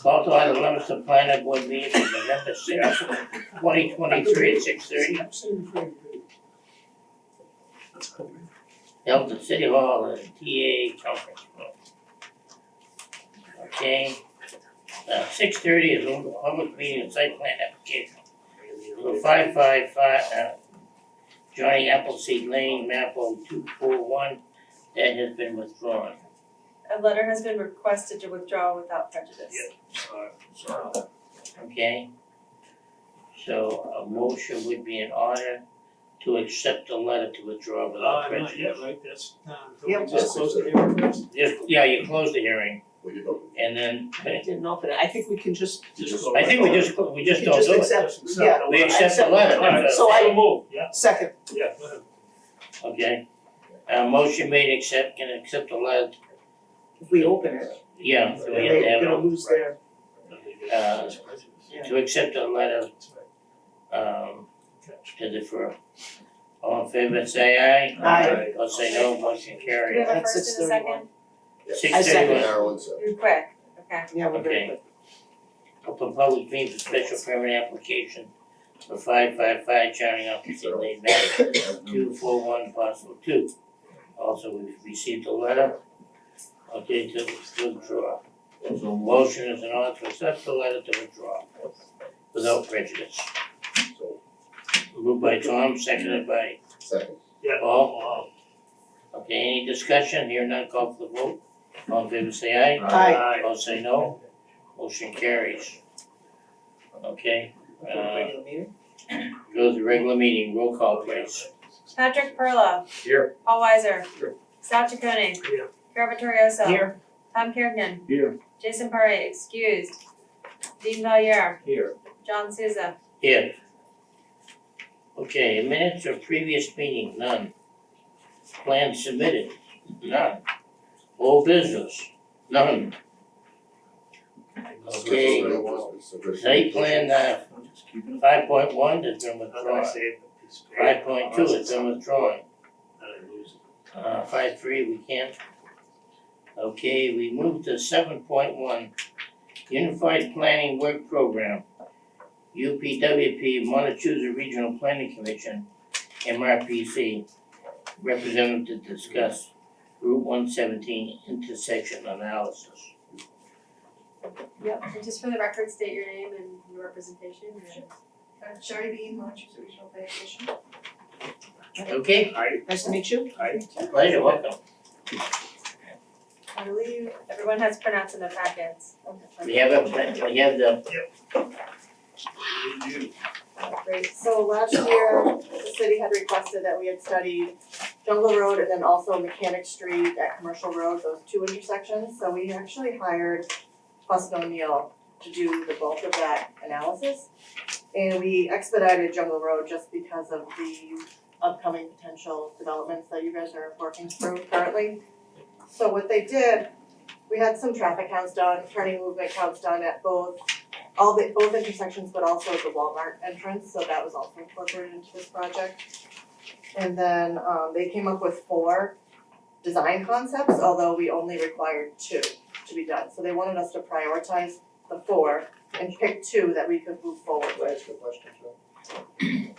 Call to order the Leominster Planning Board meeting for November 6, 2023 at 6:30. Held at City Hall in TA Conference Room. Okay. 6:30 is open public meeting and site plan application. For 555 Johnny Appleseed Lane, map 0241, that has been withdrawn. A letter has been requested to withdraw without prejudice. Okay? So a motion would be in order to accept the letter to withdraw without prejudice. Not yet, right, that's, Yep. we just closed the hearing first. Yeah, you close the hearing We did open. and then, I didn't open it, I think we can just, Just I think we just don't do it. accept, yeah, We accept the letter, that's So I- move, yeah, second, yeah, go ahead. okay? Motion made can accept the letter, if we open it, yeah, so we have to they're have gonna a, lose their, to accept the letter, to defer. All in favor, say aye. Aye. Or say no, motion Do we carried. have a That's first and a 6:31. second? Yes. 6:31. Marilyn said. You're quick, okay. yeah, we're very Okay. good. Open public meeting for special permit application for 555 Charting Appleseed Lane, map 241 parcel 2. Also, we've received a letter, okay, to withdraw. So motion is in order to accept the letter to withdraw without prejudice. So, Moved by Tom, seconded by second. Yeah. Paul. Okay, any discussion? Here none, call for the vote. All in favor say aye. Aye. All say no. Motion carries. Okay, Regular meeting? go to the regular meeting, roll call please. Patrick Perla. Here. Paul Weiser. Here. Sal Chaconi. Here. Carol Vittorioso. Here, Tom Kergnen. Here. Jason Parre, excused. Dean Valier. Here. John Souza. Here. Okay, minutes of previous meeting, none. Plan submitted, none. Old business, none. Okay, site plan, 5.1 has been withdrawn. 5.2 has been withdrawn. 5.3 we can't. Okay, we moved to 7.1, Unified Planning Work Program. UPWP, Montezuma Regional Planning Commission, MRPC, representative to discuss Route 117 intersection analysis. Yep, and just for the record, state your name and your representation. Sherry Bean, Montezuma Regional Planning Commission. Okay, nice to meet you. pleasure, welcome. I believe everyone has printouts in their packets. We have the, Great, so last year, the city had requested that we had studied Jungle Road and then also Mechanic Street at Commercial Road, those two intersections. So we actually hired Fusco O'Neill to do the bulk of that analysis. And we expedited Jungle Road just because of the upcoming potential developments that you guys are working through currently. So what they did, we had some traffic counts done, turning movement counts done at both intersections, but also at the Walmart entrance, so that was also incorporated into this project. And then they came up with 4 design concepts, although we only required 2 to be done. So they wanted us to prioritize the 4 and pick 2 that we could move forward Can I with. ask a question, Joe?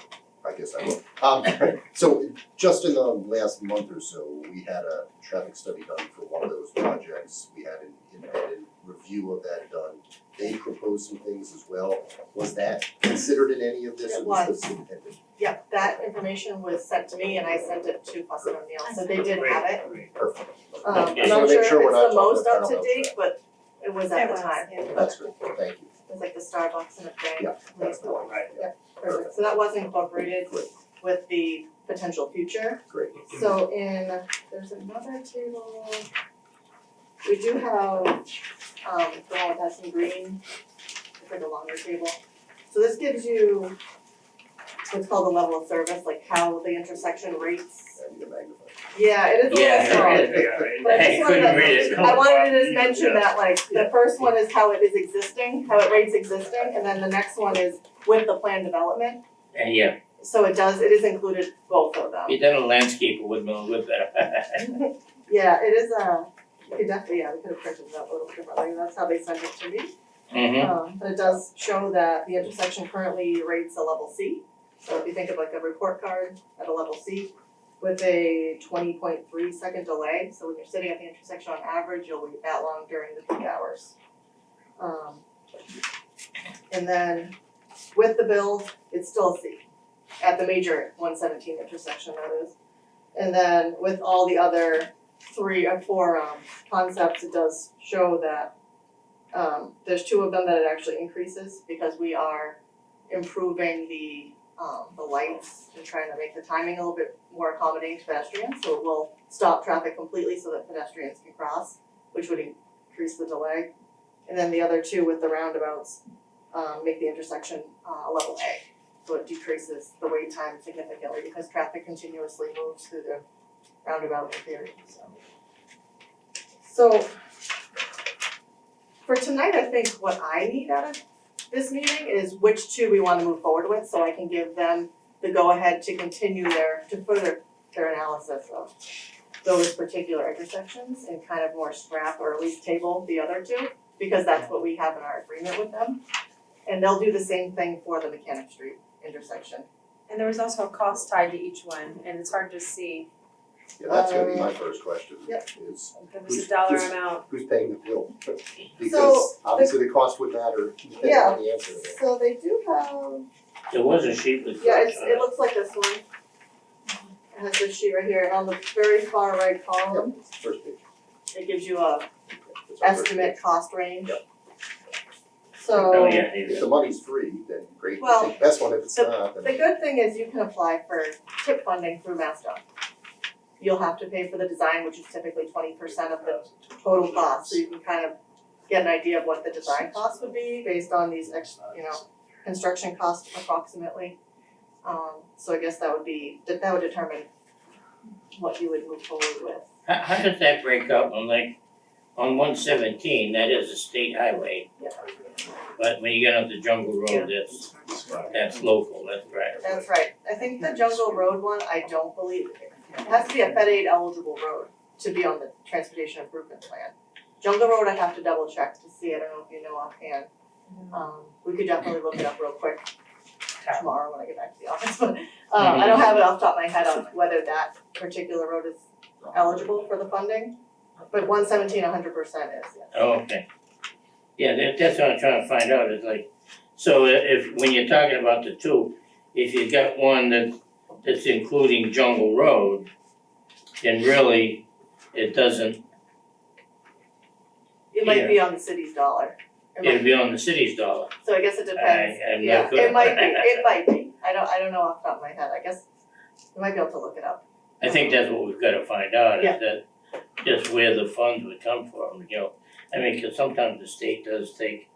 I guess I will. So just in the last month or so, we had a traffic study done for one of those projects. We had an independent review of that done. They proposed some things as well. Was that considered in any of this? It or was was. this independent? Yep, that information was sent to me and I sent it to Fusco O'Neill, so they did have it. Perfect. I'm Okay. not Just sure wanna make if we're not it's the most talking up to about date, that. but it was at the time. That's good, thank you. It was like the Starbucks and a thing. Yeah, that's the one. Perfect, so that was incorporated Great. with the potential future. Great. So there's another table. We do have, the one that has some green, it's like a longer table. So this gives you what's called a level of service, like how the intersection rates. I need a magnifier. Yeah, it is a Yeah, little small. it But I Hey, just wanted couldn't to, read it. I wanted to just mention that, like, the first one is how it is existing, how it rates existing, and then the next one is with the plan development. And yeah, So it is included both of them. you done a landscape, it would have been a little bit better. Yeah, it is You could definitely, yeah, we could have printed it out a little differently, that's how they sent it to me. Mm-hmm. But it does show that the intersection currently rates a level C. So if you think of like a report card at a level C with a 20.3 second delay, so when you're sitting at the intersection on average, you'll wait that long during the peak hours. And then with the build, it's still a C at the major 117 intersection, that is. And then with all the other 3 or 4 concepts, it does show that there's 2 of them that it actually increases because we are improving the lights and trying to make the timing a little bit more accommodating to pedestrians, so it will stop traffic completely so that pedestrians can cross, which would increase the delay. And then the other 2 with the roundabouts make the intersection a level A, so it decreases the wait time significantly because traffic continuously moves through the roundabout period, so for tonight, I think what I need out of this meeting is which 2 we wanna move forward with, so I can give them the go-ahead to continue to further their analysis of those particular intersections and kind of more scrap or at least table the other 2, because that's what we have in our agreement with them. And they'll do the same thing for the Mechanic Street intersection. And there was also a cost tied to each one, and it's hard to see, Yeah, that's gonna be my first question, Yep. is there was a dollar amount. who's paying the bill? Because obviously the cost would matter depending on the answer to that. So they do have, There was a sheet with yeah, costs on it looks like this one. It has this sheet right here, and on the very far right column, First page. it gives you a That's our first estimate cost range. Yep. So. Oh, yeah, If the money's free, then great, Well, take the best one. If it's not, The then good thing is you can apply for TIP funding through MassDOT. You'll have to pay for the design, which is typically 20% of the total cost, so you can kind of get an idea of what the design cost would be based on these construction costs approximately. So I guess that would determine what you would move forward with. How does that break up on on 117, that is a state highway? Yeah. But when you get onto Jungle Road, that's local, that's right. That's right. I think the Jungle Road one, I don't believe, it has to be a Fed Aid eligible road to be on the transportation improvement plan. Jungle Road, I have to double check to see, I don't know if you know offhand. We could definitely look it up real quick tomorrow when I get back to the office, but I don't have it off the top of my head on whether that particular road is eligible for the funding. But 117, 100% is, yes. Oh, okay. Yeah, that's what I'm trying to find out, is so if, when you're talking about the 2, if you got one that's including Jungle Road, then really, it doesn't, It might be on the city's dollar. it'd be on the city's dollar. So I guess it depends. I'm Yeah, not good. it might be. I don't know off the top of my head. I guess we might be able to look it up. I think that's what we've gotta find out, Yeah. is that just where the funds would come from, I mean, 'cause sometimes the state does take,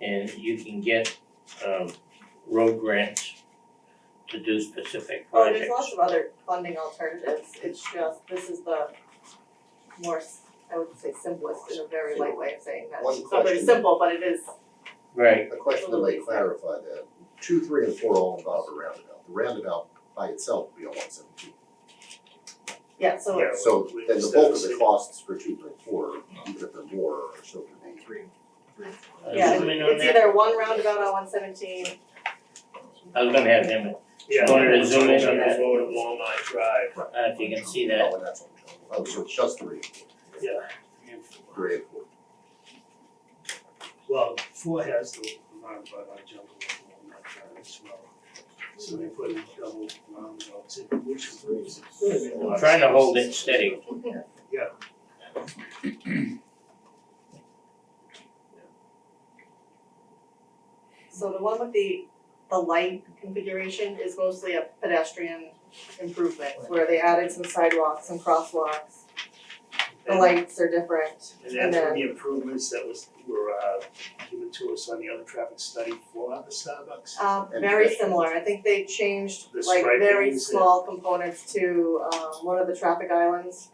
and you can get road grants to do specific Oh, projects. there's lots of other funding alternatives. It's just, this is the more, I would say simplest in a very light way of saying that. One It's not very question. simple, but it is. Right, a question that might clarify that. 2, 3, and 4 all involve a roundabout. The roundabout by itself would be on 117. Yeah, so Yeah. So then the bulk of the costs for 2, 3, and 4, even if they're more, are still gonna be 3. yeah, zoom in on it's that. either one roundabout on 117. I was gonna have him, Yeah. Wanted to zoom in on that. Road at Walmart Drive. if you can see that. Oh, and that's on Jungle. Oh, so it's just 3. Yeah. 3 and 4. Well, 4 has the roundabout on Jungle Road at Walmart Drive as well. So they put in double roundabouts in, which is really. I'm trying to hold it steady. Yeah. So the one with the light configuration is mostly a pedestrian improvement where they added some sidewalks and crosswalks. The lights are different, And that's the improvements that were given to us on the other traffic study for the Starbucks. And Very pedestrians. similar. I think they changed The like very stripings and- small components to one of the traffic islands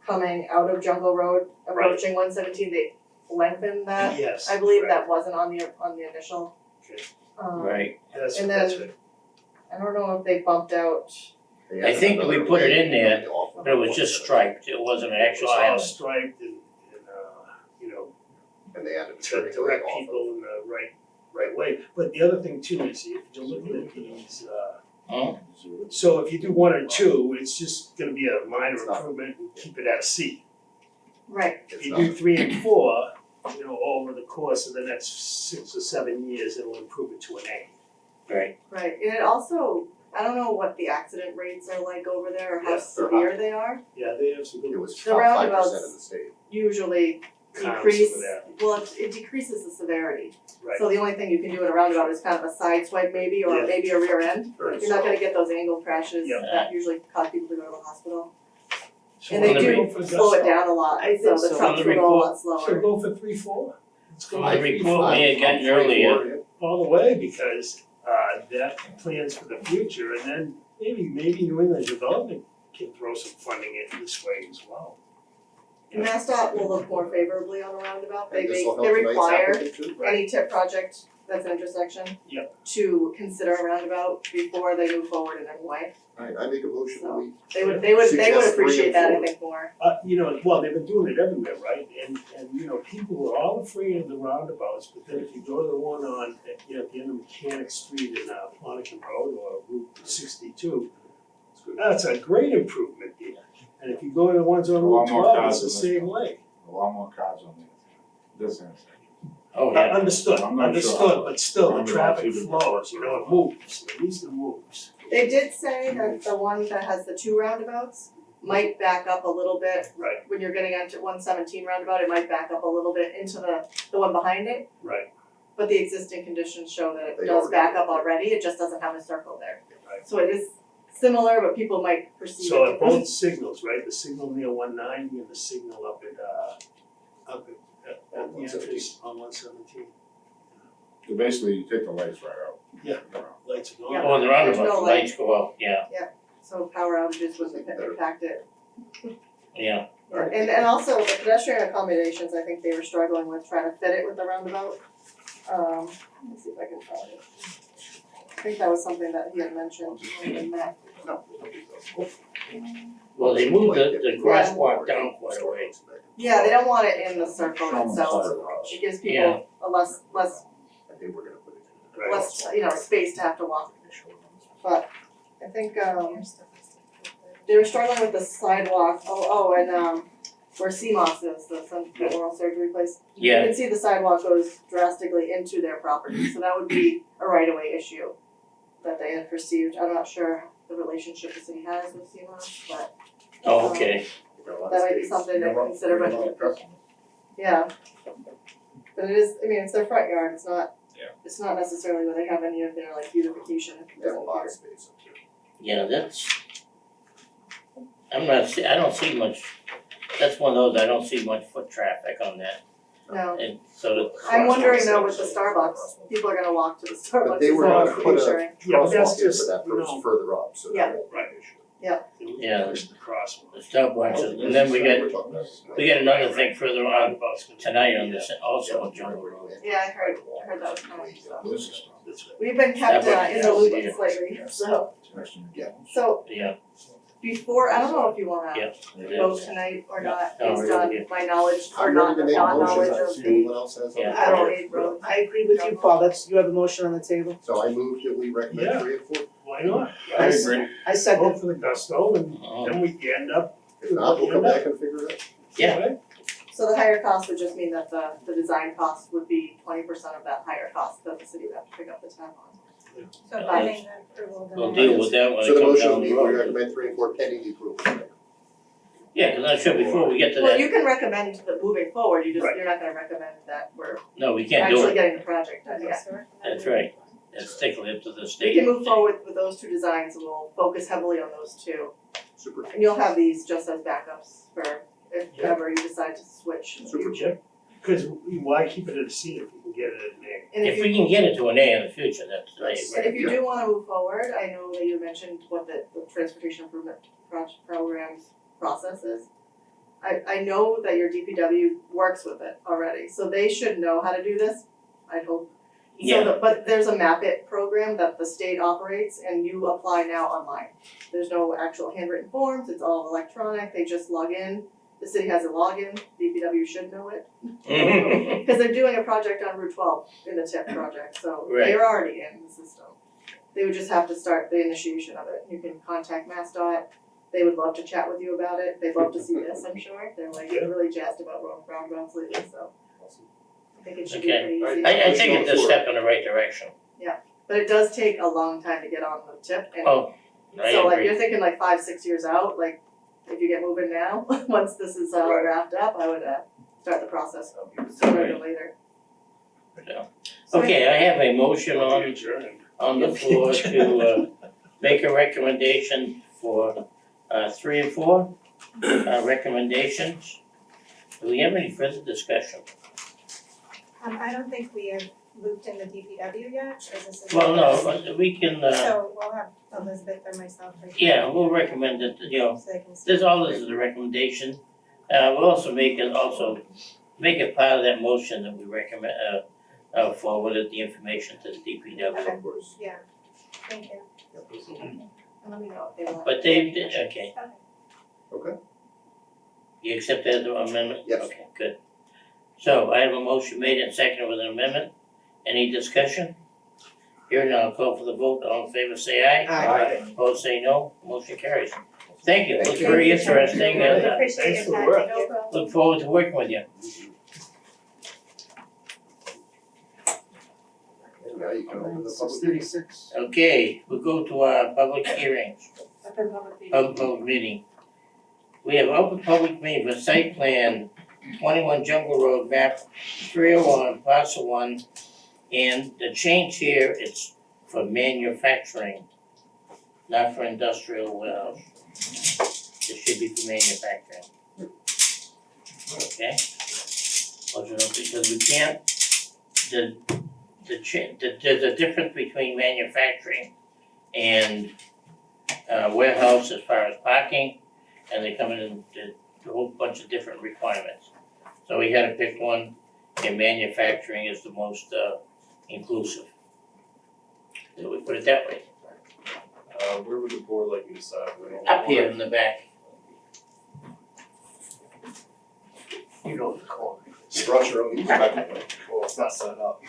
coming out of Jungle Road, approaching 117. They lengthened that. Yes. I believe correct. that wasn't on the initial. Okay. Right, That's and that's then- it. I don't know if they bumped out, I think we put it in there, but it was just striped, it wasn't an actual It's all island. striped and you know, And they added. to direct people in the right way. But the other thing too is if you're looking at these, Huh? so if you do 1 or 2, it's just gonna be a minor It's not. improvement and keep it at a C. Right, If It's you not. do 3 and 4, over the course of the next 6 or 7 years, it'll improve it to an A. Right, right, and it also, I don't know what the accident rates are like over there or how Yeah, they're severe they are. Yeah, they have some good It was The top 5% roundabouts- of the state. Usually counts decrease, over there. well, it decreases the severity. Right. So the only thing you can do in a roundabout is kind of a side swipe maybe, or Yeah. maybe a rear end. Very You're not slow. gonna get those angled crashes Yeah. that usually cause people to go to the hospital. So And they wanna do go for the Slow it gusto? down a lot, I so think the so. trucks On the will go a lot So slower. go for 3-4. Let's go Well, for the 3-4 report we had gotten earlier, all the way because that plans for the future and then maybe New England Development can throw some funding in this way as well. And MassDOT will look more favorably on a roundabout, And this will help tonight's require applicant too, right? any tip project that's an intersection. Yep. To consider a roundabout before they move forward in any way. Alright, I make a motion that we, They would Suggest 3 appreciate and that, I 4. think, more. Well, they've been doing it everywhere, right? And people are all afraid of the roundabouts, but then if you go to the one on, at the end of Mechanic Street in Flanagan Road or Route 62, that's a great improvement there. And if you go to the ones on A lot Route more 12, cars it's the in this same one. way. A lot more cars on this intersection. oh yeah, Understood, I'm not understood, but still, the I'm traffic not too flows, it moves, at least it moves. They did say that the one that has the 2 roundabouts might back up a little bit. Right. When you're getting onto 117 roundabout, it might back up a little bit into the one behind it. Right. But the existing conditions show that it They does already back did. up already, it just doesn't have a circle there. Right. So it is similar, but people might perceive it So at differently. both signals, right, the signal near 190 and the signal up at the entrance on 117. So basically, you take the lights right out. Yeah. Lights are Yeah. gone. oh, the roundabout, There's no the lights go out, yeah, So power outages wouldn't impact it. yeah, And also the pedestrian accommodations, I think they were struggling with trying to fit it with the roundabout. Let me see if I can find it. I think that was something that he had mentioned in the map. well, they moved the crosswalk down quite a way. Yeah, they don't want it in the circle Show 'em the itself. side of the house. It gives Yeah. people a less I think we're gonna put it in. Right. less, space to have to walk. But I think they were struggling with the sidewalk, and where CMOS is, the oral surgery place. Yeah, You can see the sidewalk goes drastically into their property, so that would be a right of way issue that they had perceived. I'm not sure the relationship the city has with CMOS, but oh, okay, that might be something to consider, but yeah. But it is, it's their front yard, it's not, Yeah. it's not necessarily where they have any of their beautification They have a lot of space up there. yeah, that's, I don't see much, that's one of those, I don't see much foot traffic on that, No, and so, I'm wondering though with the Starbucks, people are gonna walk to the Starbucks, But they is were that gonna what put you're a sharing? Yeah, but that's crosswalk in just, for that purpose further up, so Yeah. that won't be an issue. Yeah. Push the crosswalk. the stop watches, and then we got another thing further on Roundabouts gonna- tonight on this, also on Jungle Road. Yeah, I heard that was coming, so. This is stuff. That's right. We've been kept That in the loop would- slightly, so, Yeah. so Yeah, before, I don't know if you wanna yeah, vote tonight or not, No, based we're on good. my knowledge or I'm not, ready to make a not motion, knowledge of if the anyone else has Yeah. something. federal aid road. I agree with you, Paul, you have a motion on the table. So I move that we Yeah. recommend 3 and 4. Why not? I agree. I second. Vote for the gusto and Oh, then we end up. If not, we'll come back and figure it out. Yeah. Right? So the higher cost would just mean that the design cost would be 20% of that higher cost that the city would have to pick up the tab on. So pending the approval, then. we'll deal with that when So it the comes motion down will the be, we road. recommend 3 and 4 pending the approval. Yeah, cause I'm sure before we get to Well, that, you can recommend that moving forward, Right. you're not gonna recommend that we're no, we can't do actually it, getting the project done Okay, yet. so recommended. that's right, it's strictly up to the We state. can move forward with those 2 designs and we'll focus heavily on those 2. Super. And you'll have these just as backups for if Yeah. ever you decide to switch in the Super. future. Cause why keep it at a C if we can get it at an A? And If if we you, can get it to an A in the future, that's, and if you do wanna move forward, I know that you mentioned what the transportation improvement programs process is. I know that your DPW works with it already, so they should know how to do this, I hope. Yeah, But there's a Map It program that the state operates and you apply now online. There's no actual handwritten forms, it's all electronic, they just log in. The city has a login, DPW should know it. Cause they're doing a project on Route 12 in the TIP project, so Right. they're already in the system. They would just have to start the initiation of it. You can contact MassDOT. They would love to chat with you about it. They'd love to see this, I'm sure. They're like really jazzed about roundabouts lately, so I think it should be Okay. pretty easy. I think it's a step in the right direction. But it does take a long time to get on the TIP and Oh, I so like agree. you're thinking like 5-6 years out, like if you get moving now, once this is all wrapped up, I would start the process sooner than later. So- Okay, I have a motion on Adjourned. the floor to make a recommendation for 3 and 4 recommendations. Do we have any further discussion? I don't think we have looped in the DPW yet, because this is. Well, no, but we can, So we'll have Elizabeth or myself. yeah, we'll recommend it, you know, So they can see. there's all this is a recommendation. We'll also make it part of that motion that we recommend, forwarded the information to the DPW. Of course. Yeah, thank you. And let me know if they want. But they did, okay. Okay. You accept that amendment? Yes. Okay, good. So I have a motion made and seconded with an amendment. Any discussion? Here now, I'll call for the vote. All in favor say aye. Aye. Opposed say no. Motion carries. Thank you. It was Thank you. very interesting I and appreciate Thanks your for time, work. thank you. look forward to working with you. And now you can open the Six public meeting. 36. Okay, we'll go to our public hearings, Open public meeting. public meeting. We have open public meeting for site plan 21 Jungle Road, map 301, parcel 1. And the change here, it's for manufacturing, not for industrial warehouse. It should be for manufacturing. Okay? Because we can't, there's a difference between manufacturing and warehouse as far as parking, and they come in a whole bunch of different requirements. So we had to pick one, and manufacturing is the most inclusive. So we put it that way, Where would the board like me to sign? up here in the back. You know the call. You brought your own perspective. Well, it's not set up.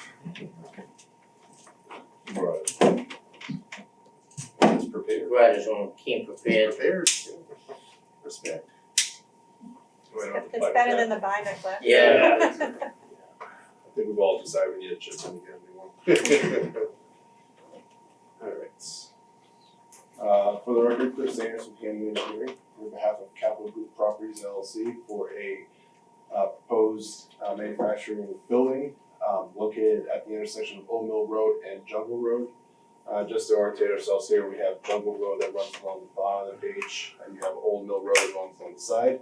Right. It's prepared. Riders on came prepared. Prepared. Respect. Do I not have to It's fight better that? than the binder clip. Yeah. I think we've all decided we need a chip in again, anyone? Alright. For the record, Chris Anderson, Canyon Engineering, on behalf of Capital Group Properties LLC for a proposed manufacturing building located at the intersection of Old Mill Road and Jungle Road. Just to orientate ourselves here, we have Jungle Road that runs along the bottom of the page, and you have Old Mill Road that runs on the side.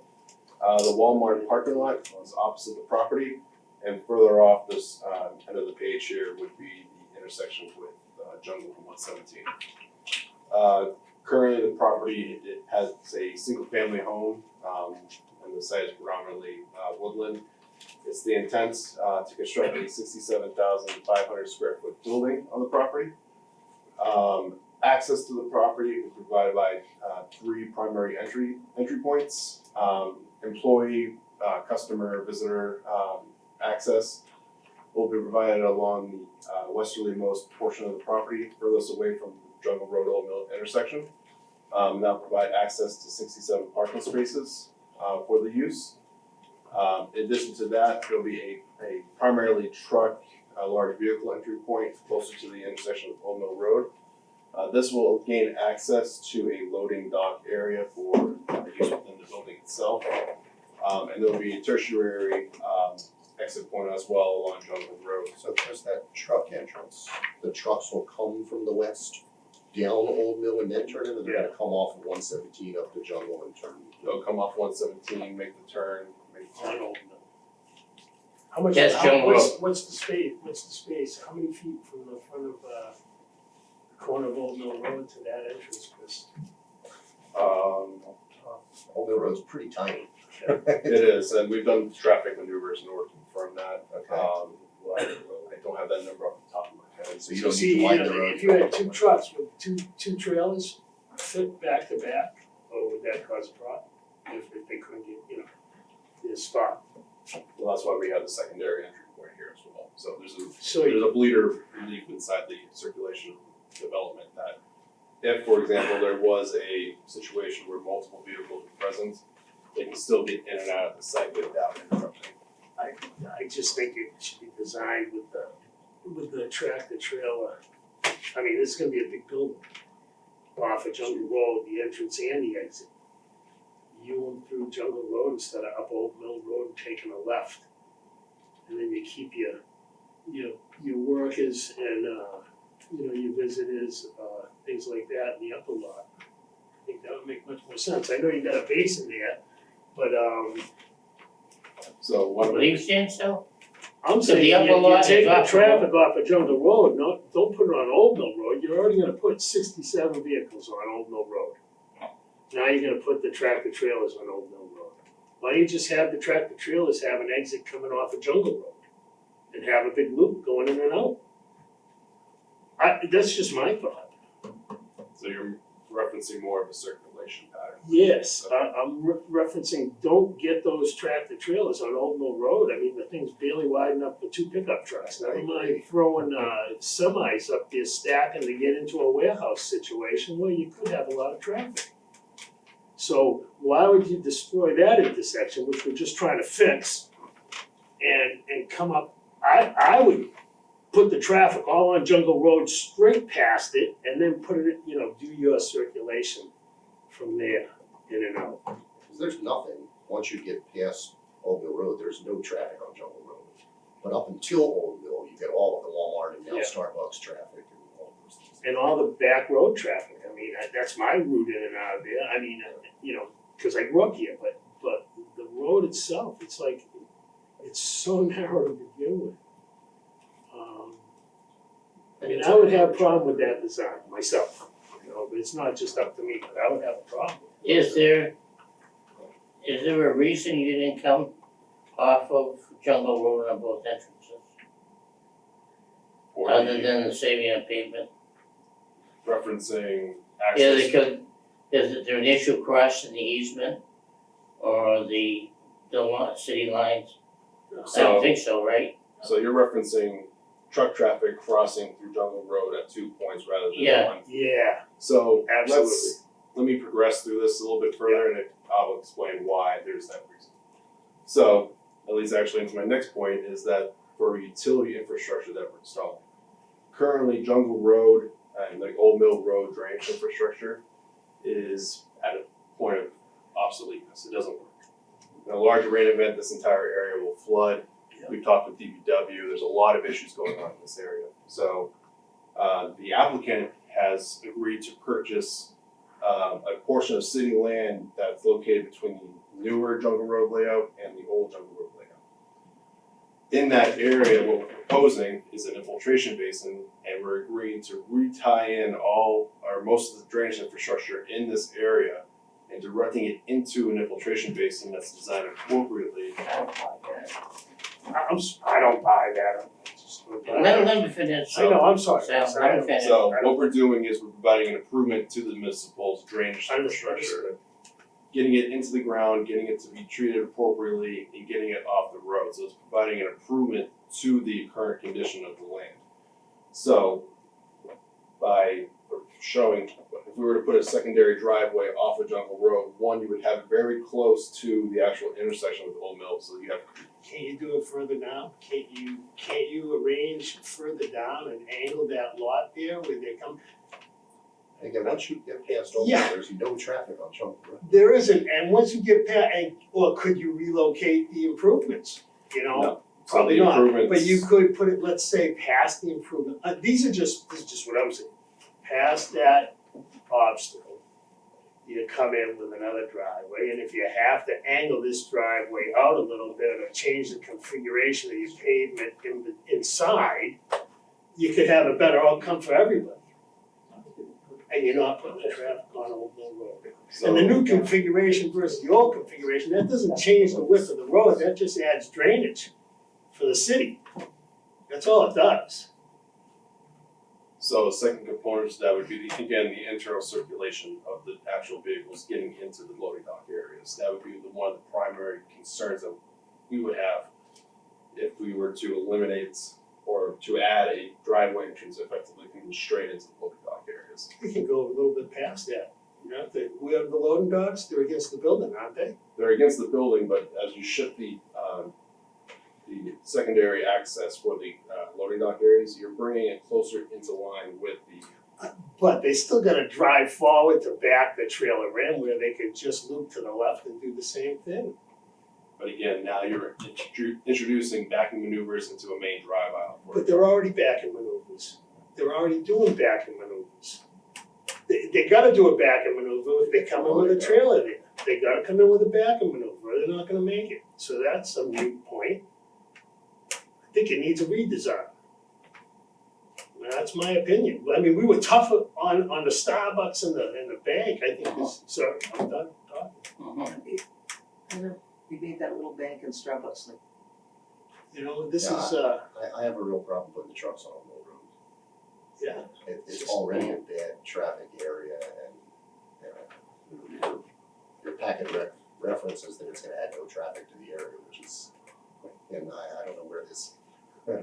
The Walmart parking lot is opposite the property, and further off this end of the page here would be the intersection with Jungle and 117. Currently, the property, it has a single-family home, and the site is predominantly woodland. It's the intent to construct a 67,500 square foot building on the property. Access to the property is provided by 3 primary entry points. Employee, customer, visitor access will be provided along the westerlymost portion of the property, furthest away from Jungle Road Old Mill intersection. That'll provide access to 67 parking spaces for the use. In addition to that, there'll be a primarily truck, large vehicle entry point closer to the intersection of Old Mill Road. This will gain access to a loading dock area for use within the building itself. And there'll be a tertiary exit point as well along Jungle Road. So there's that truck entrance. The trucks will come from the west down Old Mill and then turn in, and they're gonna come off of 117 up to Jungle and turn. They'll come off 117, make the turn, On Old Mill. How much, Yes, Jungle what's the space, how many feet from the front of, the corner of Old Mill Road to that entrance, Chris? Old Mill Road's pretty tiny. It is, and we've done traffic maneuvers in order to confirm that. Okay. I don't have that number off the top of my So you don't need See, to widen the you know, road. if you had two trucks with two trailers fit back to back, or would that cause a problem? If they couldn't get, you know, their spot. Well, that's why we have the secondary entry point here as well. So So there's a bleeder relief inside the circulation development that if, for example, there was a situation where multiple vehicles were present, they can still get in and out of the site without interrupting. I just think it should be designed with the tractor trailer. I mean, this is gonna be a big building. Off of Jungle Road, the entrance and the exit. You went through Jungle Road instead of up Old Mill Road and taking a left. And then you keep your workers and you know, your visitors, things like that in the upper lot. I think that would make much more sense. I know you got a basin there, but So one of What the do you stand still? I'm So saying the upper you're lot is taking off the traffic off of Jungle Road, don't put it on Old Mill Road, you're already gonna put 67 vehicles on Old Mill Road. Now you're gonna put the tractor trailers on Old Mill Road. Why don't you just have the tractor trailers have an exit coming off of Jungle Road? And have a big loop going in and out? That's just my thought. So you're referencing more of a circulation pattern. Yes, I'm referencing, don't get those tractor trailers on Old Mill Road. I mean, the thing's barely wide enough for two pickup trucks. Never mind throwing semis up there stacking to get into a warehouse situation where you could have a lot of traffic. So why would you destroy that intersection, which we're just trying to fix, and come up? I would put the traffic all on Jungle Road straight past it and then put it, you know, do your circulation from there, in and out. 'Cause there's nothing, once you get past Old Mill Road, there's no traffic on Jungle Road. But up until Old Mill, you get all of the Walmart and now Yeah. Starbucks traffic and all those things. And all the back road traffic, I mean, that's my route in and out of there, I mean, you know, cause I grew up here, but the road itself, it's like, it's so narrow to begin with. I mean, I would have a problem with that design myself, you know, but it's not just up to me, but I would have a problem. Is there a reason you didn't come off of Jungle Road on both entrances? Or Other than the saving on pavement? referencing Yeah, access. is there an issue crossing the easement or the city lines? I don't So, think so, right? so you're referencing truck traffic crossing through Jungle Road at 2 points rather than Yeah. one. Yeah, So absolutely. let me progress through this a little bit further and I'll explain why there's that reason. So, that leads actually into my next point is that for utility infrastructure that we're installing. Currently Jungle Road and like Old Mill Road drainage infrastructure is at a point of obsoleteness, it doesn't work. In a large rain event, this entire area will flood. We've talked with DPW, there's a lot of issues going on in this area. So the applicant has agreed to purchase a portion of city land that's located between the newer Jungle Road layout and the old Jungle Road layout. In that area, what we're proposing is an infiltration basin, and we're agreeing to re-tie in all or most of the drainage infrastructure in this area and directing it into an infiltration basin that's designed appropriately. I don't buy that, Let me finish. I know, I'm sorry. Sal, let me finish. So what we're doing is we're providing an improvement to the municipal's drainage Understood. infrastructure. Getting it into the ground, getting it to be treated appropriately, and getting it off the road. So it's providing an improvement to the current condition of the land. So by showing, if we were to put a secondary driveway off of Jungle Road, one, you would have it very close to the actual intersection with Old Mill, so you have. Can't you do it further down? Can't you arrange further down and angle that lot there where they come? Again, once you get past Old Mill, Yeah. there's no traffic on Jungle Road. There isn't, and once you get past, or could you relocate the improvements, you know? No. Probably So the not, improvements. but you could put it, let's say, past the improvement, this is just what I'm saying. Past that obstacle, you come in with another driveway, and if you have to angle this driveway out a little bit or change the configuration of your pavement inside, you could have a better outcome for everybody. And you're not putting the traffic on Old Mill Road. And the new configuration versus the old configuration, that doesn't change the width of the road, that just adds drainage for the city. That's all it does. So the second component to that would be the internal circulation of the actual vehicles getting into the loading dock areas. That would be one of the primary concerns that we would have if we were to eliminate or to add a driveway entrance effectively coming straight into the loading dock areas. We can go a little bit past that. You know, we have the loading docks, they're against the building, aren't they? They're against the building, but as you shift the secondary access for the loading dock areas, you're bringing it closer into line with the. But they still gotta drive forward to back the trailer in where they could just loop to the left and do the same thing. But again, now you're introducing backing maneuvers into a main drive aisle. But they're already backing maneuvers. They're already doing backing maneuvers. They gotta do a backing maneuver if they come in with a trailer there. They gotta come in with a backing maneuver, or they're not gonna make it. So that's a moot point. I think it needs a redesign. That's my opinion. I mean, we were tough on the Starbucks and the bank, I think this, so I'm done talking. Mhm. We made that little bank in Starbucks, like, You know, this Yeah. is, I have a real problem putting the trucks on Old Road. yeah, It's already a bad traffic area and, you know, your packet references that it's gonna add no traffic to the area, which is, and I don't know where this.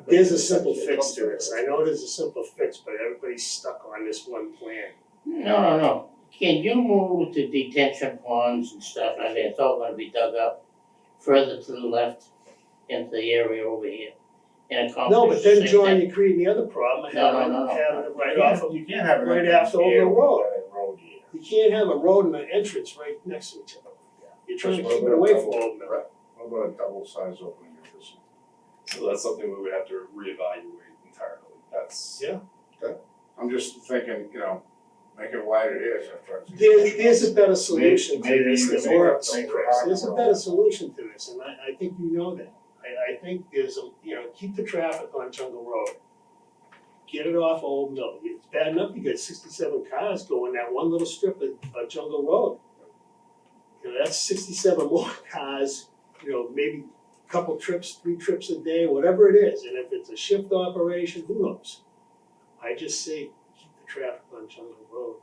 there's a simple fix to this. I know there's a simple fix, but everybody's stuck on this one plan. No. Can you move the detention ponds and stuff like that, it's all gonna be dug up further to the left into the area over here and accomplish No, but the then, same John, thing? you're creating the other problem, of No. having it right off of, You can't have it right after Old Mill Road. Road here. You can't have a road and an entrance right next to each other. You're trying to keep it away from Old Mill. What about a double size opening of this? So that's something we would have to reevaluate entirely. That's. Yeah. I'm just thinking, you know, make it wider here, so. There's a better solution to Maybe this even that make it- works, make it Chris. hard There's a to better roll. solution to this, and I think you know that. I think there's a, you know, keep the traffic on Jungle Road. Get it off Old Mill. It's bad enough you got 67 cars going that one little strip of Jungle Road. You know, that's 67 more cars, you know, maybe a couple trips, 3 trips a day, whatever it is. And if it's a shift operation, who knows? I just say keep the traffic on Jungle Road.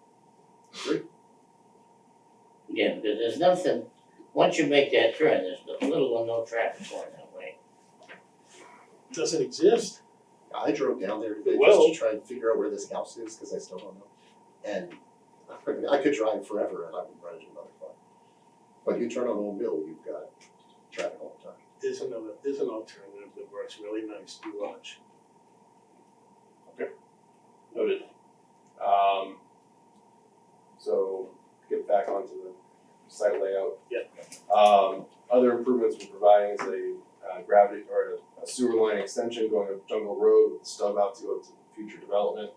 Yeah, because there's nothing, once you make that turn, there's little or no traffic going that way. Doesn't exist. I drove down there today Well- just to try and figure out where this house is, cause I still don't know. And I could drive forever and I would run into another car. But you turn on Old Mill, you've got traffic all the time. There's an alternative that works really nice, you watch. Noted. So get back onto the site layout. Yeah. Other improvements we're providing is a gravity or a sewer line extension going up Jungle Road with the stub out to go to future development,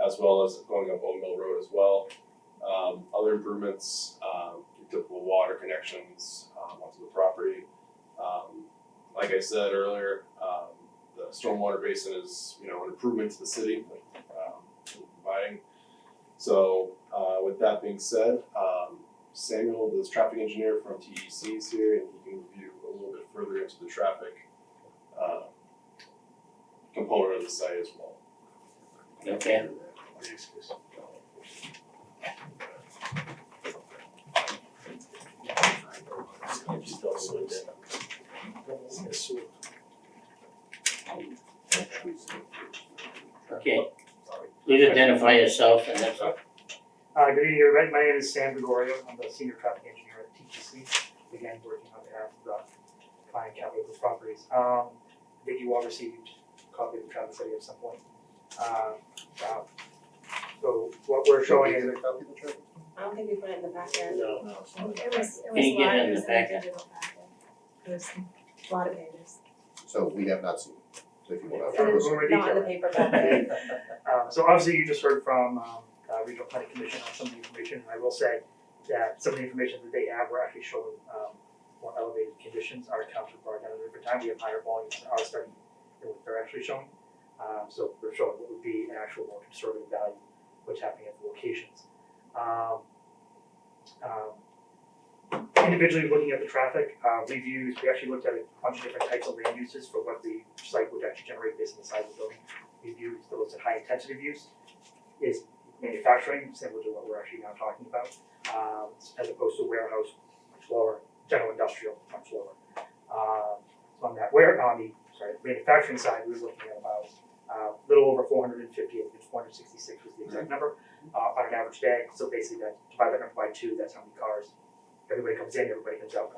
as well as going up Old Mill Road as well. Other improvements, your typical water connections onto the property. Like I said earlier, the stormwater basin is, you know, an improvement to the city, we're providing. So, with that being said, Samuel, the traffic engineer from TEC is here, and he can review a little bit further into the traffic component of the site as well. Okay. Thanks, Chris. Okay, please identify yourself and that's all. Good evening, everybody. My name is Sam Gregorio. I'm the senior traffic engineer at TTC. Again, working on behalf of the client Capital Group Properties. I think you all received a copy of the traffic study at some point. So what we're showing is, Copy of the traffic? I don't think we put it in the packet. No. It was Can you get it in the it was packet? digital packet. It was a lot of pages. So we have not seen it, so if you wanna. we're Not in the detailing. paper packet. So obviously you just heard from Regional Planning Commission on some of the information. I will say that some of the information that they have, we're actually showing more elevated conditions. Our accounts are brought down at a different time. We have higher volumes in our study than what they're actually showing. So we're showing what would be an actual more conservative value, what's happening at the locations. individually looking at the traffic, we actually looked at a bunch of different types of land uses for what the site would actually generate based on the size of the building. We've used those at high intensity use is manufacturing, similar to what we're actually now talking about, as opposed to warehouse, much lower, general industrial, much lower. So on the manufacturing side, we were looking at about little over 450, I think it's 466 was the exact number, on an average day. So basically that, divide that number by 2, that's how many cars. Everybody comes in, everybody comes out.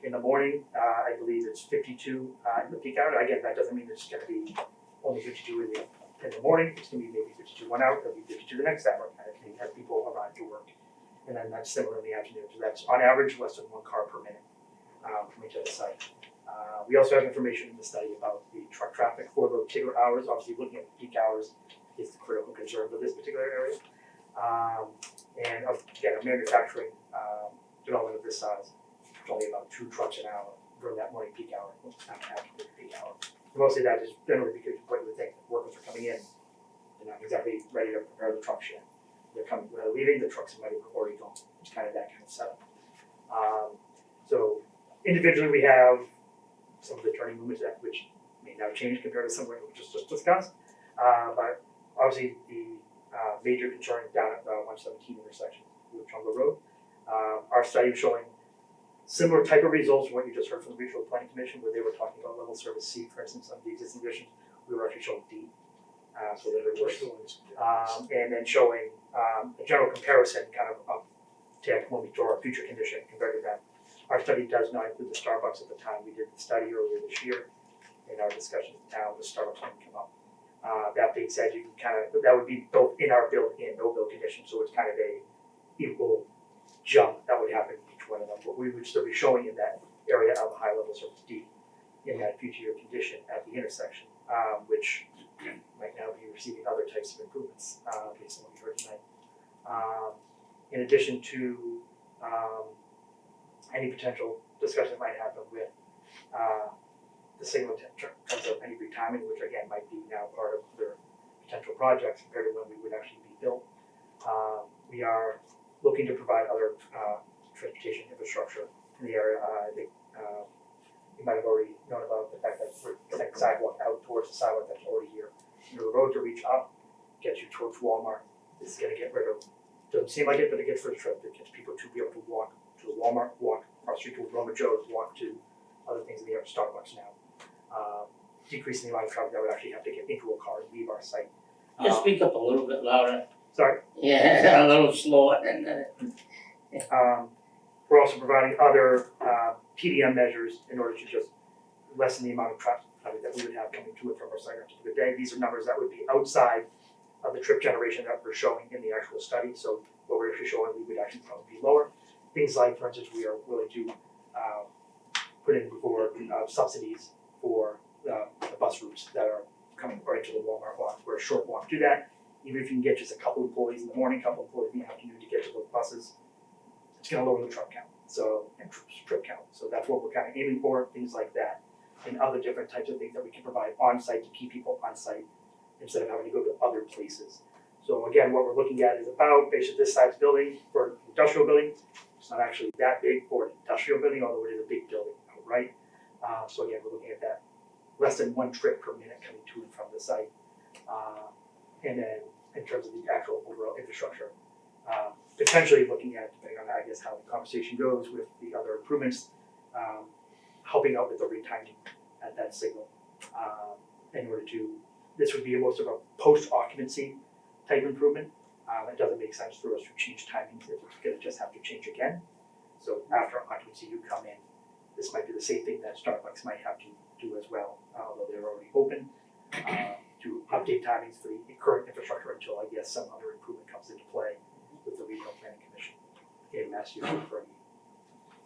In the morning, I believe it's 52 in the peak hour. Again, that doesn't mean it's gonna be only 52 in the morning, it's gonna be maybe 52 1 hour, it'll be 52 the next hour, kind of thing, as people arrive to work. And then that's similar in the afternoon, so that's on average less than 1 car per minute from each other site. We also have information in the study about the truck traffic for the particular hours. Obviously, looking at peak hours is the critical concern for this particular area. And again, a manufacturing development of this size, it's only about 2 trucks an hour during that morning peak hour, not after the peak hour. Mostly that is generally because what you would think, workers are coming in, they're not exactly ready to prepare the trucks yet. They're leaving, the trucks might have already gone. It's kind of that kind of setup. So individually, we have some of the turning movements which may now change compared to some of what we just discussed. But obviously the major concern down at the 117 intersection with Jungle Road. Our study showing similar type of results from what you just heard from the Regional Planning Commission, where they were talking about level service C, for instance, on the existing conditions. We were actually showing D. So they were worse. And then showing a general comparison kind of uptick when we draw our future condition compared to that. Our study does not include the Starbucks at the time we did the study earlier this year. In our discussions with the town, the Starbucks didn't come up. That being said, you can that would be both in our build and no build condition, so it's kind of a equal jump that would happen in each one of them. But we would still be showing in that area of high level service D in that future year condition at the intersection, which might now be receiving other types of improvements based on what we heard tonight. In addition to any potential discussion that might happen with the signal in terms of any retiming, which again might be now part of their potential projects compared to when we would actually be built. We are looking to provide other transportation infrastructure in the area. I think you might have already known about the fact that we're connecting sidewalk out towards the sidewalk that's already here. The road to reach up gets you towards Walmart. This is going to get rid of, doesn't seem like it, but it gets rid of traffic. It gets people to be able to walk to the Walmart, walk across the street to Roma Joe's, walk to other things in the area, Starbucks now. Decreasing the amount of traffic that would actually have to get into a car and leave our site. Just speak up a little bit louder. Sorry. Yeah, a little slower. We're also providing other PDM measures in order to just lessen the amount of traffic that we would have coming to and from our site on a day. These are numbers that would be outside of the trip generation that we're showing in the actual study. So what we're actually showing, we would actually probably be lower. Things like, for instance, we are willing to put in for subsidies for the bus routes that are coming right to the Walmart walk. We're a short walk to that. Even if you can get just a couple employees in the morning, a couple employees in the afternoon to get to those buses, it's going to lower the truck count, and trip count. So that's what we're kind of aiming for, things like that, and other different types of things that we can provide on site to keep people on site instead of having to go to other places. So again, what we're looking at is about basically this size building for an industrial building. It's not actually that big for an industrial building, although it is a big building, right? So again, we're looking at that less than 1 trip per minute coming to and from the site. And then in terms of the actual overall infrastructure, potentially looking at, depending on I guess how the conversation goes with the other improvements, helping out with the retiming at that signal in order to, this would be most of a post-occupancy type improvement. It doesn't make sense for us to change timings if it's gonna just have to change again. So after occupancy, you come in, this might be the same thing that Starbucks might have to do as well, although they're already open, to update timings for the current infrastructure until I guess some other improvement comes into play with the Regional Planning Commission in Massachusetts for any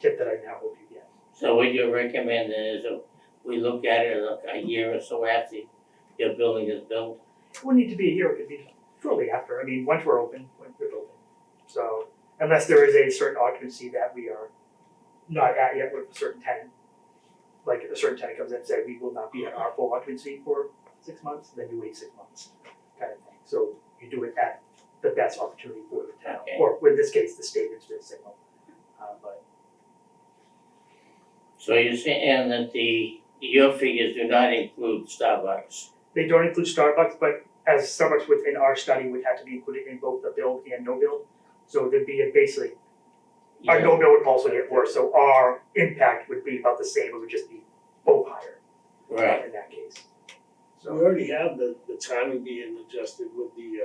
tip that I now hope you get. So what you're recommending is that we look at it like a year or so after your building is built? It wouldn't need to be a year, it could be shortly after. I mean, once we're open, we're open. So unless there is a certain occupancy that we are not at yet with a certain tenant, like if a certain tenant comes in and says we will not be at our full occupancy for 6 months, then you wait 6 months, kind of thing. So you do it at the best opportunity for the town, Okay. or in this case, the state is the signal. So you're saying that your figures do not include Starbucks? They don't include Starbucks, but as Starbucks within our study would have to be included in both the build and no build. So there'd be basically, our no build would also get worse, so our impact would be about the same, it would just be both higher Right, in that case. We already have the timing being adjusted with the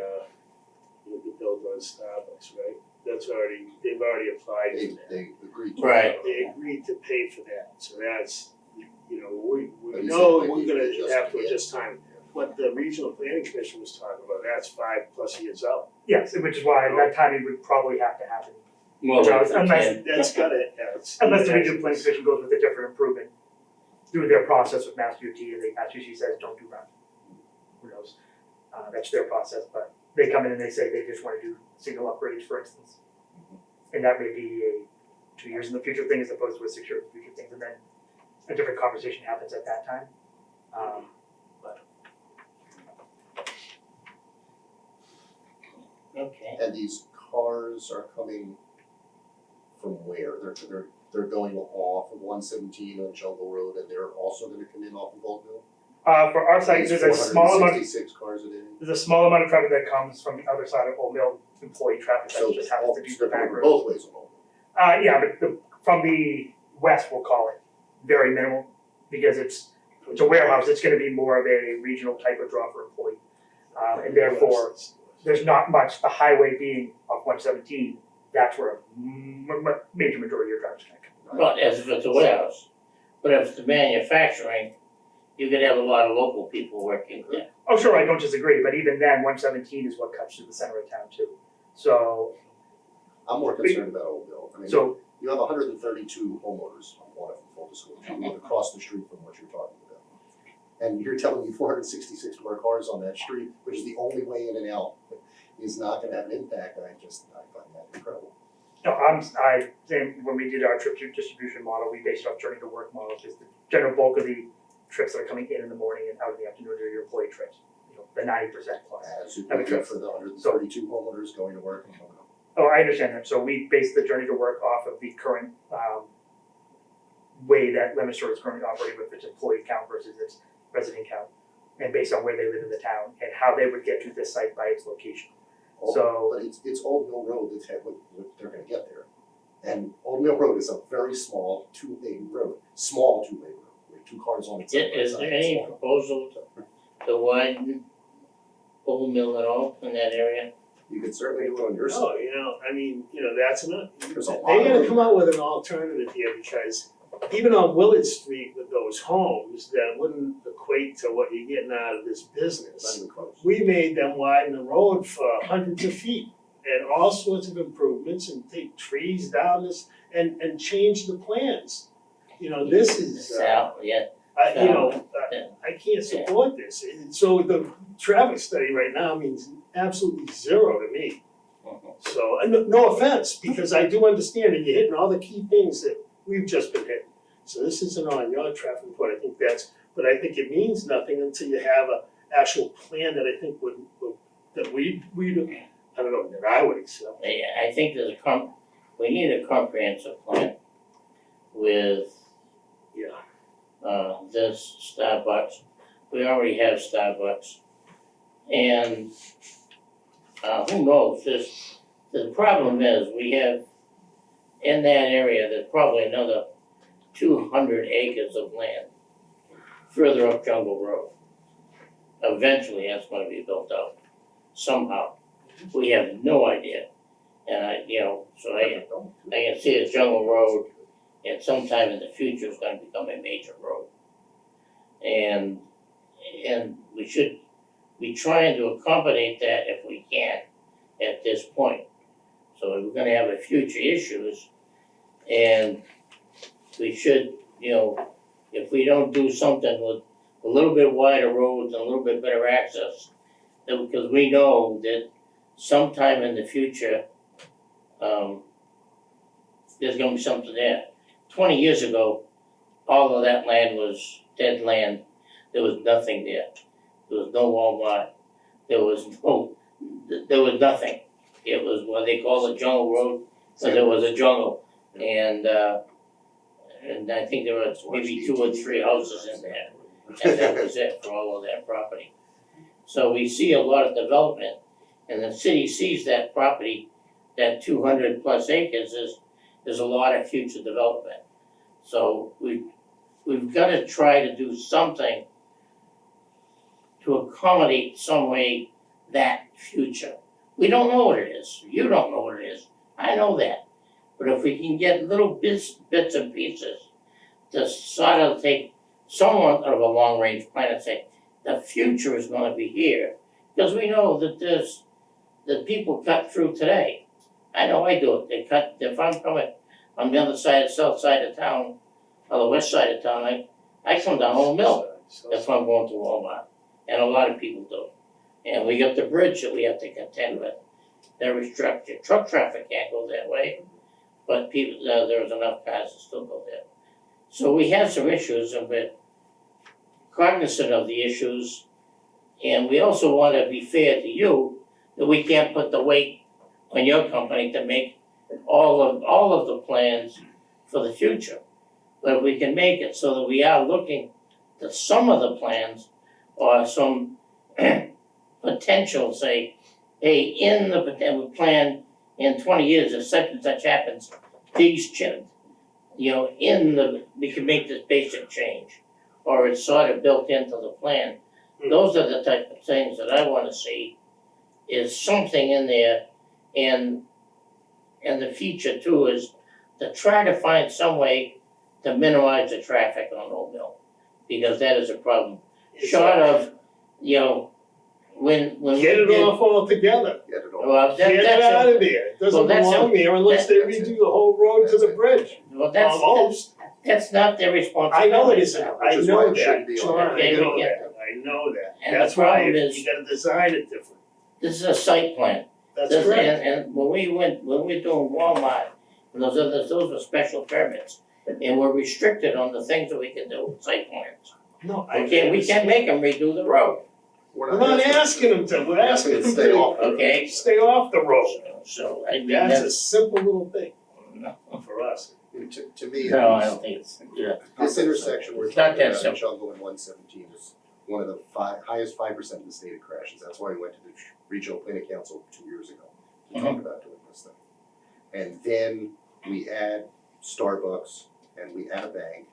build on Starbucks, right? They've already applied for that. They agreed to. Right. They agreed to pay for that, so that's, we But you know said we're they gonna adjusted have to it. adjust time. What the regional planning commission was talking about, that's 5+ years out. Yes, which is why that timing would probably have to happen. more like the Unless- 10. That's gotta, Unless the regional planning commission goes with a different improvement through their process with Mass DOT and Mass DOT says don't do that. Who knows? That's their process, but they come in and they say they just wanna do single upgrades, for instance. And that may be a 2 years in the future thing as opposed to a 6 year in the future thing, and then a different conversation happens at that time. Okay, And these cars are coming from where? They're going off of 117 on Jungle Road, and they're also gonna come in off of Old Mill? For our site, there's a small amount, 466 cars a day. there's a small amount of traffic that comes from the other side of Old Mill, employee traffic So that just happens to be they're the back coming road. both ways on Old Mill. Yeah, but from the west, we'll call it, very minimal, because it's a warehouse, it's gonna be more of a regional type of draw for employee. And therefore, there's not much, the highway being off 117, that's where a major majority of your traffic's gonna come. well, as if it's a warehouse, but if it's manufacturing, you could have a lot of local people working there. Oh, sure, I don't disagree, but even then, 117 is what cuts through the center of town too. So, I'm more concerned about Old Mill. I mean, so, you have 132 homeowners on one of them, full disclosure, who live across the street from what you're talking about. And you're telling me 466 more cars on that street, which is the only way in and out, is not gonna have an impact, I find that incredible. no, saying when we did our trip distribution model, we based it off journey to work model, because the general bulk of the trips that are coming in the morning and out in the afternoon are your employee trips, the 90% plus. As you I put mean, it for the 132 homeowners going to work and coming home. Oh, I understand that, so we base the journey to work off of the current way that Leominster is currently operating with its employee count versus its resident count, and based on where they live in the town and how they would get to this site by its location. So- But it's Old Mill Road that's what they're gonna get there. And Old Mill Road is a very small two-lane road, small two-lane road, with two cars on it. side by Is side. there any Small. proposal to widen Old Mill at all in that area? You could certainly do it on your side. No, I mean, that's enough. There's a lot They of gotta room. come out with an alternative here, because even on Willard Street with those homes, that wouldn't equate to what you're getting out of this Not business. even close. We made them widen the road for hundreds of feet and all sorts of improvements and take trees down this and change the plans. This is, South, yeah, I can't support this. And so the traffic study right now means absolutely zero to me. So, and no offense, because I do understand that you're hitting all the key things that we've just been hitting. So this isn't on your traffic report, I think but I think it means nothing until you have a actual plan that I think that we I don't know, that I would accept. I think we need a comprehensive plan with Yeah. this Starbucks. We already have Starbucks. And who knows, the problem is, we have, in that area, there's probably another 200 acres of land further up Jungle Road. Eventually, that's gonna be built out somehow. We have no idea. And so I can see that Jungle Road at some time in the future is gonna become a major road. And we should be trying to accommodate that if we can at this point. So we're gonna have a future issues, and we should, if we don't do something with a little bit wider roads and a little bit better access, then because we know that sometime in the future, there's gonna be something there. 20 years ago, all of that land was dead land. There was nothing there. There was no Walmart. There was nothing. It was what they call the jungle road, so there was a jungle. And And I think there were maybe 2 or 3 houses in there, and that was it for all of that property. So we see a lot of development, and the city sees that property, that 200 plus acres is a lot of future development. So we've gotta try to do something to accommodate some way that future. We don't know what it is, you don't know what it is, I know that. But if we can get little bits and pieces to sort of take somewhat of a long range plan and say, the future is gonna be here. Because we know that people cut through today. I know I do it, they cut, if I'm coming on the other side, south side of town, or the west side of town, I come down Old Mill. That's why I'm going to Walmart, and a lot of people do. And we got the bridge that we have to contend with. They're restricted, truck traffic can't go that way, but people, there's enough cars that still go there. So we have some issues, and we're cognizant of the issues, and we also wanna be fair to you, that we can't put the weight on your company to make all of the plans for the future. But if we can make it so that we are looking at some of the plans or some potential, say, hey, in the plan in 20 years, if such and such happens, these we can make this basic change, or it's sort of built into the plan. Those are the type of things that I wanna see, is something in there, and the feature too is to try to find some way to minimize the traffic on Old Mill, because that is a problem. Short of, when we Get it did- off altogether. Get it all. Well, Get it that's out a, of there. It doesn't well, that's belong there unless they that's redo the whole road to the bridge. well, Almost. that's not their I responsibility. know it isn't. I Which is why know it shouldn't that, be on John, I Okay, we know get that. I know that. And the That's why problem is- you gotta design it different. This is a site plan. That's This- correct. And when we were doing Walmart, and those were special permits, and we're restricted on the things that we can do with site plans. No, I Okay, we can't make them redo the road, We're not asking them to, we're asking them Stay to off. okay? stay off the road. So, I mean, That's a that's, simple little thing no, for us. To me, no, I don't think it's, yeah. this intersection we're It's not talking that about, simple. Jungle and 117 is one of the highest 5% of the state of crashes. That's why we went to the regional planning council 2 years ago to talk about doing this thing. And then we add Starbucks and we add a bank,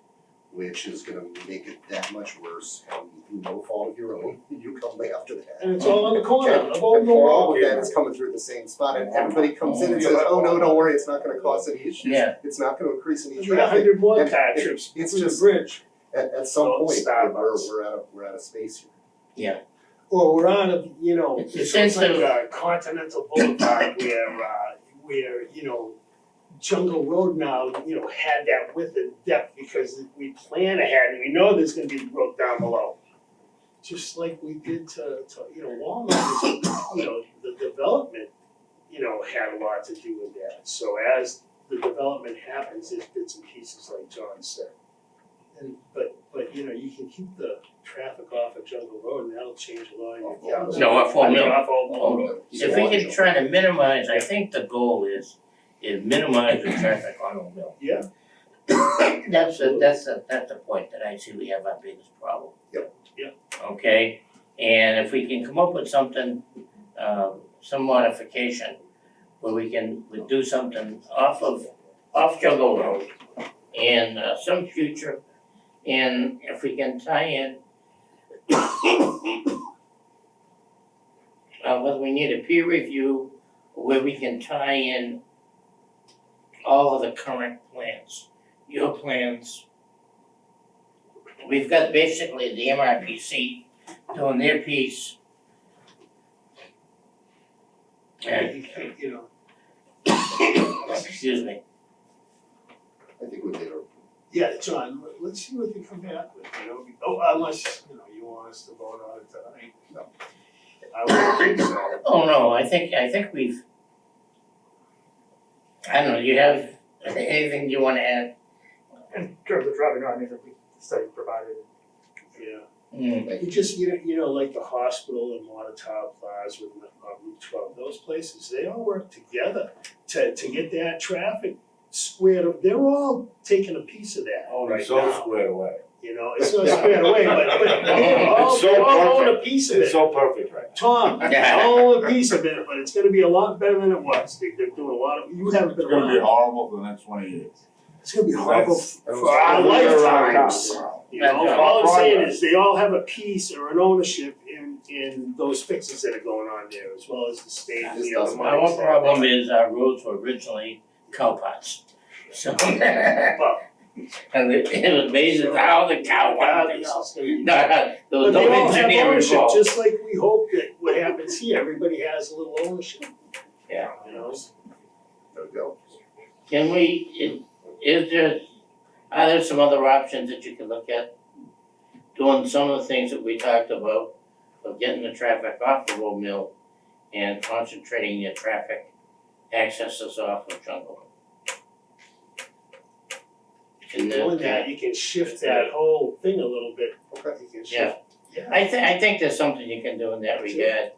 which is gonna make it that much worse, and through no fault of your own, you come after that. And it's all on the corner And of Old Mill all Road of that here. is coming through the same spot, and everybody comes in and says, oh, no, don't worry, it's not gonna cause any issues. Yeah. It's not gonna increase any There'll be traffic. 100 more And car it- trips it's through the just- bridge. At some Don't point, Starbucks. we're out of space here. Yeah, Or we're on a, It's a it's sense like of- a Continental Boulevard where, Jungle Road now, had that width and depth because we plan ahead and we know there's gonna be road down below. Just like we did to Walmart, the development, had a lot to do with that. So as the development happens, there's bits and pieces like John said. But you can keep the traffic off of Jungle Road and that'll change a lot of your. no, off Old Mill. Off Old Mill Road. If we can try to minimize, I think the goal is minimize the traffic on Old Mill. Yeah. That's the point that I see we have our biggest problem. Yep. Yeah. Okay, and if we can come up with something, some modification, where we do something off Jungle Road, and some future, and if we can tie in whether we need a peer review, where we can tie in all of the current plans, your plans. We've got basically the MRPC doing their piece. And, excuse me, I think we made a, Yeah, John, let's see what they come back with, unless, you want us to vote on it tonight. No. I would think so. oh no, I think we've, I don't know, you have anything you wanna add? In terms of traffic, no, I mean, the study provided. Yeah. Mm, You just, like the hospital and Water Tower Plaza with Route 12, those places, they all work together to get that traffic squared, they're all taking a piece of that Oh, right it's so now. squared away. You know, it's not squared away, but It's so they all own a perfect. piece of It's it. so perfect right now. Tom, they all own a piece of it, but it's gonna be a lot better than it was. They're doing a lot of, you haven't It's been gonna be around. horrible for the next 20 years. It's gonna be horrible That's- for our lifetimes. You know, That's all I'm saying progress. is they all have a piece or an ownership in those fixes that are going on there, as well as the state and the other Our monies. Our problem is our roads were originally cow pots. So, But and it was amazing how the cow wanted to regardless, go. it's gonna be. No, there But was they no all have engineering ownership, involved. just like we hope that what happens here, everybody has a little ownership. Yeah. You know? There we go. Can we, are there some other options that you can look at? Doing some of the things that we talked about, of getting the traffic off of Old Mill and concentrating your traffic accesses off of Jungle. And Doing that, you can shift that whole thing a little bit. Okay. You can shift. Yeah. I think there's something you can do in that regard.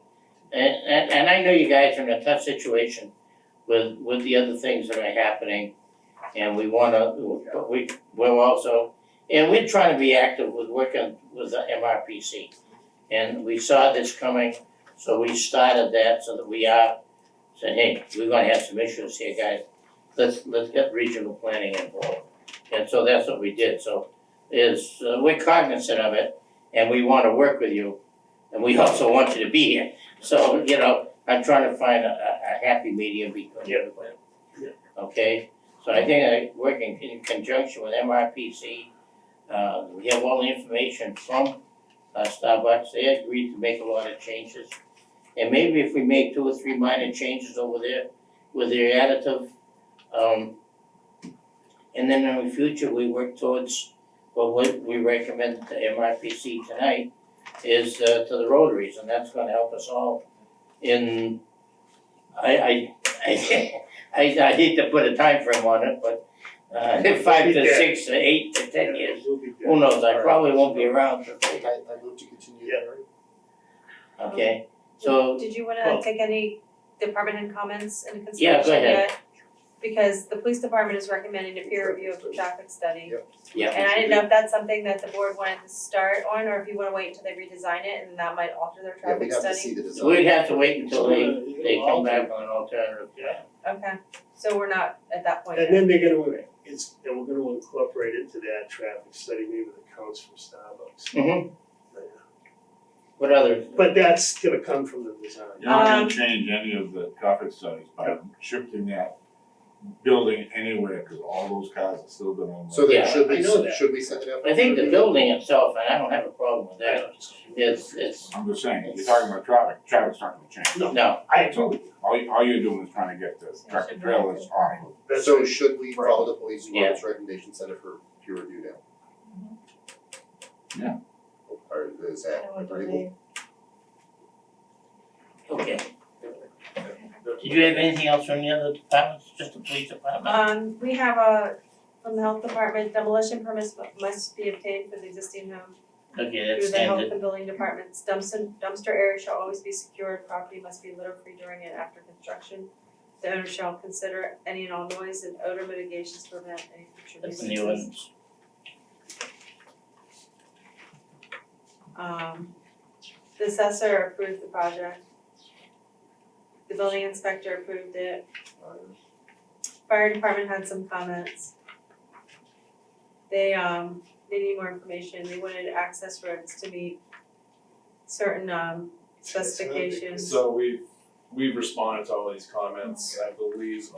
And I know you guys are in a tough situation with the other things that are happening. And we wanna, but we're also, and we're trying to be active with working with the MRPC. And we saw this coming, so we started that so that we are saying, hey, we're gonna have some issues here, guys. Let's get regional planning involved. And so that's what we did, so we're cognizant of it and we wanna work with you. And we also want you to be here, so, you know, I'm trying to find a happy medium between everybody. Yeah. Okay, so I think working in conjunction with MRPC, we have all the information from Starbucks, they agreed to make a lot of changes. And maybe if we make 2 or 3 minor changes over there with their additive, and then in the future, we work towards, well, what we recommend to MRPC tonight is to the Rotaries, and that's gonna help us all in, I hate to put a time frame on it, but 5 to 6 to 8 to 10 years, We'll be good. who knows, I probably won't be around for I move to continue. Yeah. okay? So, Did you wanna well- take any department head comments into Yeah, consideration go ahead. yet? Because the police department is recommending a peer review of the traffic study. Yep. yeah, And I didn't know if that's something that the board wanted to start on, or if you wanna wait until they redesign it and that might alter their Yeah, traffic we'd have to study. see the design. we'd have to wait until You're they gonna come back alter. on an alternative plan. Okay, so we're not at that point yet. And then they're gonna, and we're gonna incorporate into that traffic study, maybe the counts from Starbucks. Mm-hmm. What other, But that's gonna come from the design. You're not Um, gonna change any of the traffic studies by shifting that building anywhere, cause all those cars are still gonna. So then Yeah, should I we, know that. should we send it out? I think the building itself, and I don't have a problem with that, it's, I'm just saying, you're talking about traffic's not gonna change. no, I agree with you. All you're doing is trying to get the tractor trailers on. That's So right. should we follow the police department's recommendation, send it for peer review now? Yeah. Or is that agreeable? okay. Did you have anything else from the other departments, just the police department? We have from the health department, demolition permits must be obtained for the existing home. Okay, that's Through the health standard, and building departments, dumpster area shall always be secured, property must be litter free during and after construction. The owner shall consider any and all noise and odor mitigations to prevent any future that's nuisances. the new ones. The assessor approved the project. The building inspector approved it. Fire department had some comments. They need more information, they wanted access roads to meet certain specifications. So we've responded to all these comments, I believe,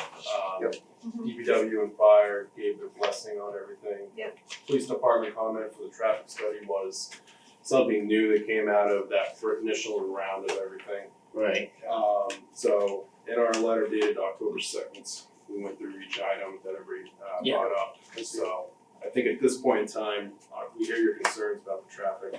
Yep. DPW and fire gave their blessing on everything. Yep. Police department comment for the traffic study was something new that came out of that initial round of everything. Right, So in our letter dated October 2nd, we went through each item that everybody Yeah. brought up. So I think at this point in time, we hear your concerns about the traffic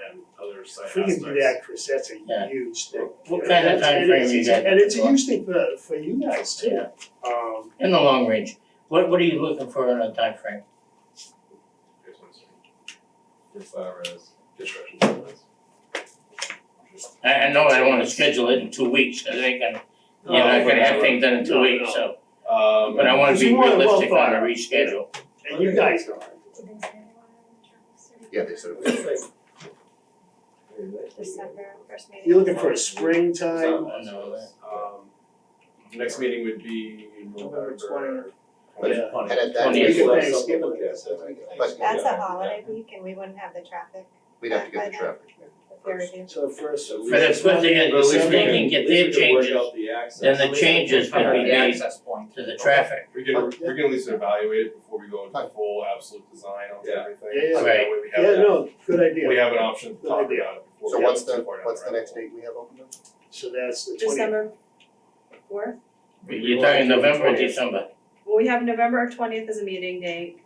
and other site If we aspects. can do that, Chris, that's a Yeah. huge thing. What You know, kind of that's- timeframe it is, you got? And it's a huge thing for you guys too. Yeah. In in the long range, what are you looking for in a timeframe? As far as construction timelines. I know I don't wanna schedule it in 2 weeks, cause they can, you're not gonna have things done in 2 weeks, so, But I wanna Because be you want it well realistic on thought the out. reschedule. And you guys know. Yeah, they said it was. December, first meeting. You're looking for a springtime, I know that. Next meeting would be November 20th. But Yeah. and at that Twentieth. meeting, Week of Thanksgiving. but That's a holiday week and we wouldn't have the traffic, we'd have to get the traffic. the peer review. So first. But it's good to get, at least they can get their changes, then the changes can be made point. to the traffic. We can at least evaluate it before we go into full absolute design on everything. Yeah, yeah. So that Right. way we have Yeah, that- no, good idea. we have an option to Good talk idea. about it before So we what's get the, too far down what's the rabbit next hole. date we have open then? So that's the 20th. December fourth. You're talking November, December. Well, we have November 20th as a meeting date.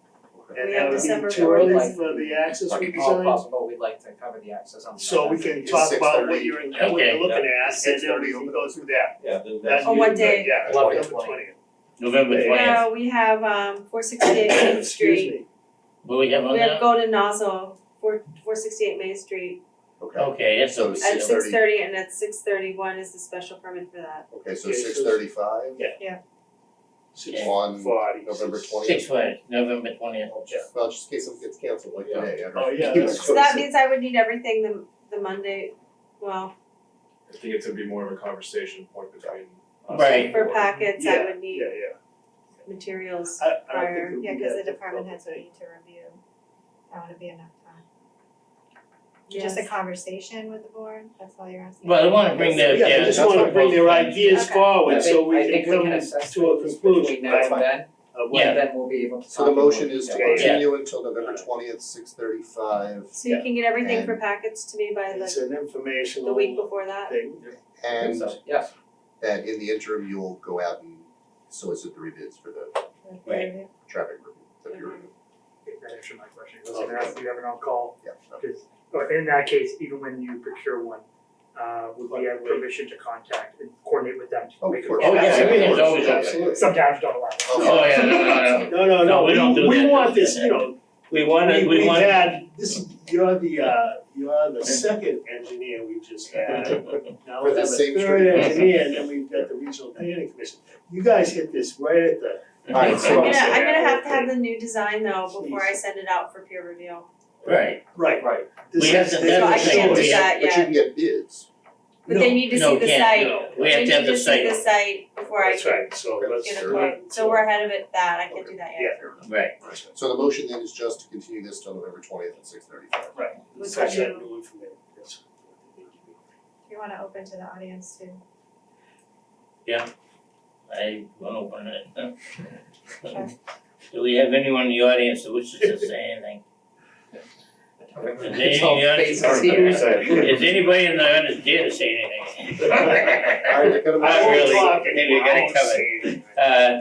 And We that have would be December too early 4th. for the access Like, redesign. all possible, we'd like to cover the access on the. So we can Is talk about what 6:30? you're, what Okay. you're looking at, and then 6:30 we can go through that. Yeah, then That's On what usually good, day? Yeah, Eleven. November 20th. November Yeah. 20th. No, we have 468 Main Excuse Street. me. What we have on We have that? Golden Nozzle, 468 Main Street Okay, Okay, that's So a, at 6:30. 6:30 and at 6:31 is the special permit for that. okay, so Okay, so- 6:35 Six on forty. November 20th. 6 November 20th. Well, just in case something gets canceled like Yeah. today. I don't- Oh, yeah, you that's- know, So that means I would need everything the Monday, well, I think it's gonna be more of a conversation point between us. Right. and for the board. packets, I would need Yeah, yeah. materials. I don't Prior. think it would Yeah, be cause the that department difficult. heads would need to review, that would be enough time. Yes. Just a conversation with the board, that's all you're asking? Well, they wanna bring their, Yeah, they just wanna bring their ideas Okay. forward so I we think can come assess to a things conclusion, between now right? and then, Of what- Yeah. and then we'll be able to So talk the in more motion is to detail. Yeah. continue until November 20th, 6:35, So you can get everything for And- packets to me by It's the an informational the week before that? thing. and So, yes, and in the interim, you'll go out and solicit the rebids for the The peer Right. review. traffic review, the peer review. That answered my question, I was gonna ask, do you have an on-call? Yeah, okay. Because, or in that case, even when you procure one, would we have permission to contact and coordinate with them to Oh, make a of course. Oh, yeah, everything's always Yeah, open. yeah, yeah. Some towns don't allow it. Oh, yeah, no. No, No, we don't do we that. want this, you know, We wanna, we we've want. had, this, you're the second engineer we've just had. Now For we the have a same third street. engineer, and then we've got the regional planning commission. You guys hit this right at the. Alright, so- I'm gonna have to have the new design though before I send it out for peer review. Right, Right. This We have is- to- this that's So I is the can't thing. do short. that But you yet, can get bids. but they need to No, see the can't, site. no. We have to have the They need to see the site, site before I That's can right, so let's. get a quote, so we're ahead of it that, I can't do that yet. Yeah. right. So the motion then is just to continue this till November 20th at 6:35. Right. With Such the that new- new information. Yes. You wanna open to the audience too? I won't open it. Sure. Do we have anyone in the audience that wishes to say anything? Is all there any faces audience? here. Is anybody in the audience dare to say anything? Alright, I got a Not I won't really. talk Maybe anymore. you gotta I won't cover it. say anything.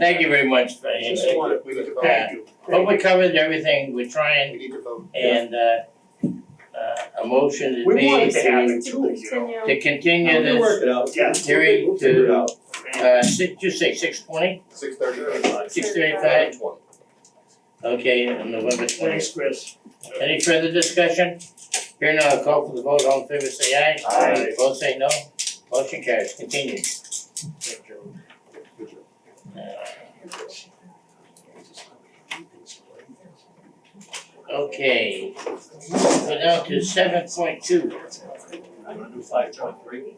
Thank you very much for Just your, want We need to vote. thank you. hope we covered everything, we're trying, We need to vote. and, a motion is We want made it to happen To too, you know. continue. to continue We'll this, work it out. Yeah. hearing We'll figure it to, out. you say 6:20? 6:35. 6:35? 20. Okay, on November 20th. Thanks, Chris. Any further discussion? Here now, I'll call for the vote, all in favor say aye. Aye. Both say no, motion carries, continue. Okay, go down to 7.2. I'm gonna do 5.3.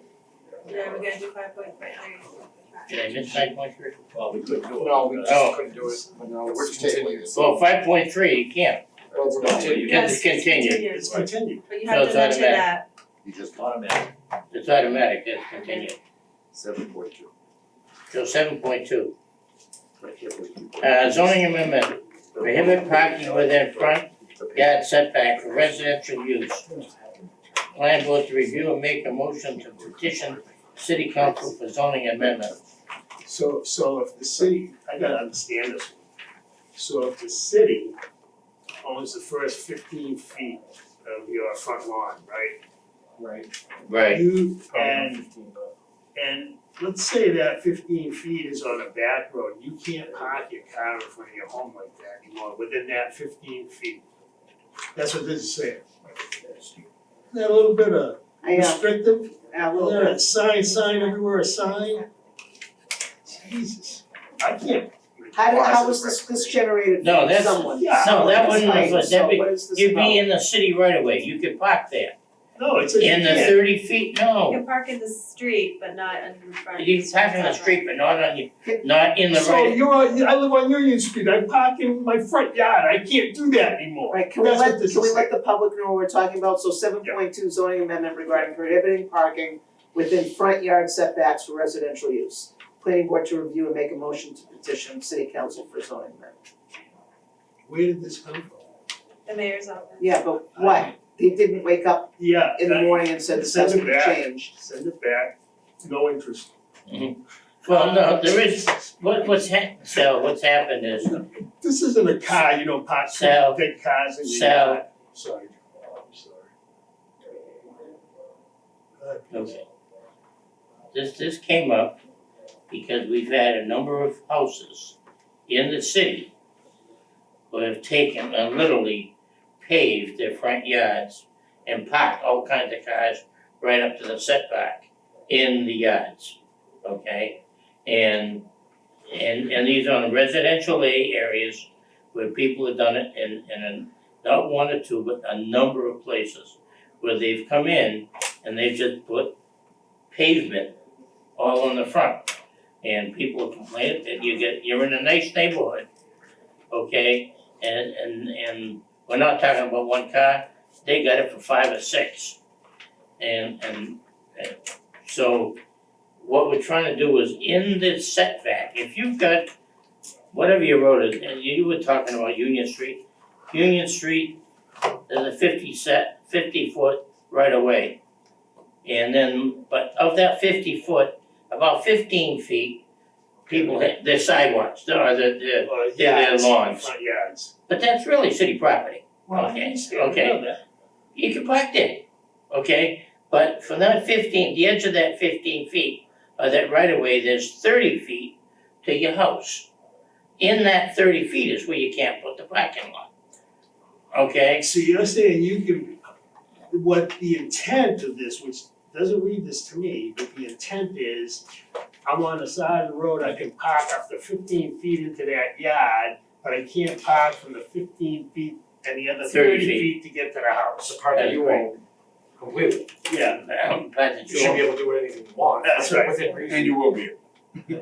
Yeah, we gotta do 5.3. Did I miss 5.3? Well, we couldn't do it. no, we Oh. just couldn't do it, but no, we're Let's continue continuing. this. Well, 5.3, you can't, Well, we're No, continuing. Yes. Yes, continue. It's continued. But you So have it's to mention automatic. that. You just Automatic. it's automatic, that's continue. 7.2. So 7.2, I can't believe you- zoning amendment, prohibit parking within front yard setback for residential use. Plan board to review and make a motion to petition city council for zoning amendment. So if the city, I gotta understand this one. So if the city owns the first 15 feet of your front lawn, right? Right. Right. You, and let's say that 15 feet is on a back road, you can't park your car in front of your home like that anymore, within that 15 feet. That's what this is saying. Isn't that a little bit of restrictive? A Isn't that a sign everywhere, a sign? Jesus. I can't. How was this generated No, from that's- someone? Yeah. No, that wouldn't Right, have, so that'd be, what is this you'd about? be in the city right away, you could park there. No, it says you In the can't. 30 feet, You no, can park in the street, but not in the front. you can park in the street, but not on your, not in the So right. I live on Union Street, I park in my front yard, I can't do that anymore. Right, can we That's what let, this can we is let the public know what we're talking about? So 7.2 zoning amendment regarding prohibiting parking within front yard setbacks for residential use. Planning board to review and make a motion to petition city council for zoning amendment. Where did this come from? The mayor's office. Yeah, but what? They didn't wake up Yeah. in the morning and said this has to Send be it back. changed. Send it back, no interest. Well, no, there is, what's happened is, This isn't a car, you don't park Sal, big cars in your Sal. yard. Sorry, I'm sorry. okay. This came up because we've had a number of houses in the city who have taken and literally paved their front yards and parked all kinds of cars right up to the setback in the yards, okay? And these are in residential areas where people have done it in not one or two, but a number of places where they've come in and they've just put pavement all on the front. And people complain that you're in a nice neighborhood, okay? And we're not talking about one car, they got it for 5 or 6. And so what we're trying to do is in this setback, if you've got whatever your road is, and you were talking about Union Street, there's a 50 foot right away. And then, but of that 50 foot, about 15 feet, people hit their sidewalks, or their Yards, lawns. front yards. But that's really city property. Well, I Okay, understand, okay. I know that. You can park there, okay? But from that 15, the edge of that 15 feet, or that right of way, there's 30 feet to your house. In that 30 feet is where you can't put the parking lot. Okay? So you're saying you can, what the intent of this, which doesn't read this to me, but the intent is, I'm on the side of the road, I can park up to 15 feet into that yard, but I can't park from the 15 feet and the other 30 30 feet to get to the house. The part that you own completely, Yeah, But you should be able to do anything you want, That's right. within reason. And you will be.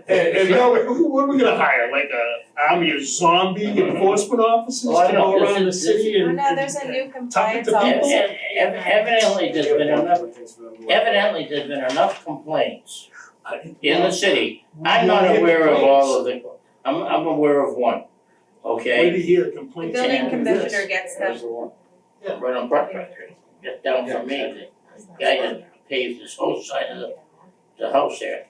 and now, what are we gonna hire, like a army of zombie enforcement officers Oh, I to know. go around the This is- city Oh and? no, there's a new compliance to people. officer. Evidently, there's been enough complaints in the city. I'm not aware of all of the, I'm aware of one, Where okay? do you hear the The complaints? building about this? commissioner gets them. There's the one. Right on Prospect Street, just down from me, the guy has paved this whole side of the house there.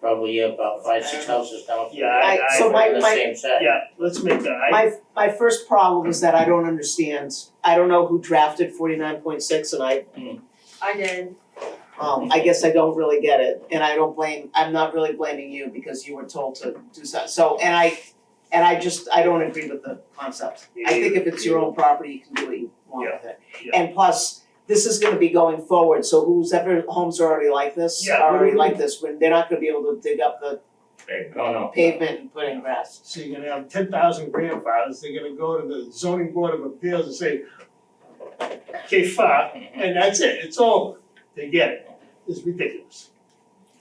Probably about 5, 6 houses down from Yeah, So my- on the same side. Yeah, let's make that, My first problem is that I don't understand, I don't know who drafted 49.6 and I did. I guess I don't really get it, and I'm not really blaming you because you were told to do so. So, and I don't agree with the concept. I think if it's your own property, you can do what you want with it. Yeah. And plus, this is gonna be going forward, so who's ever, homes are already like this, Yeah, are already we- like this, when they're not gonna be able to dig up the No. pavement and put in grass. So you're gonna have 10,000 grandfathers, they're gonna go to the zoning board of appeals and say, okay, fine, and that's it, it's over, they get it, it's ridiculous.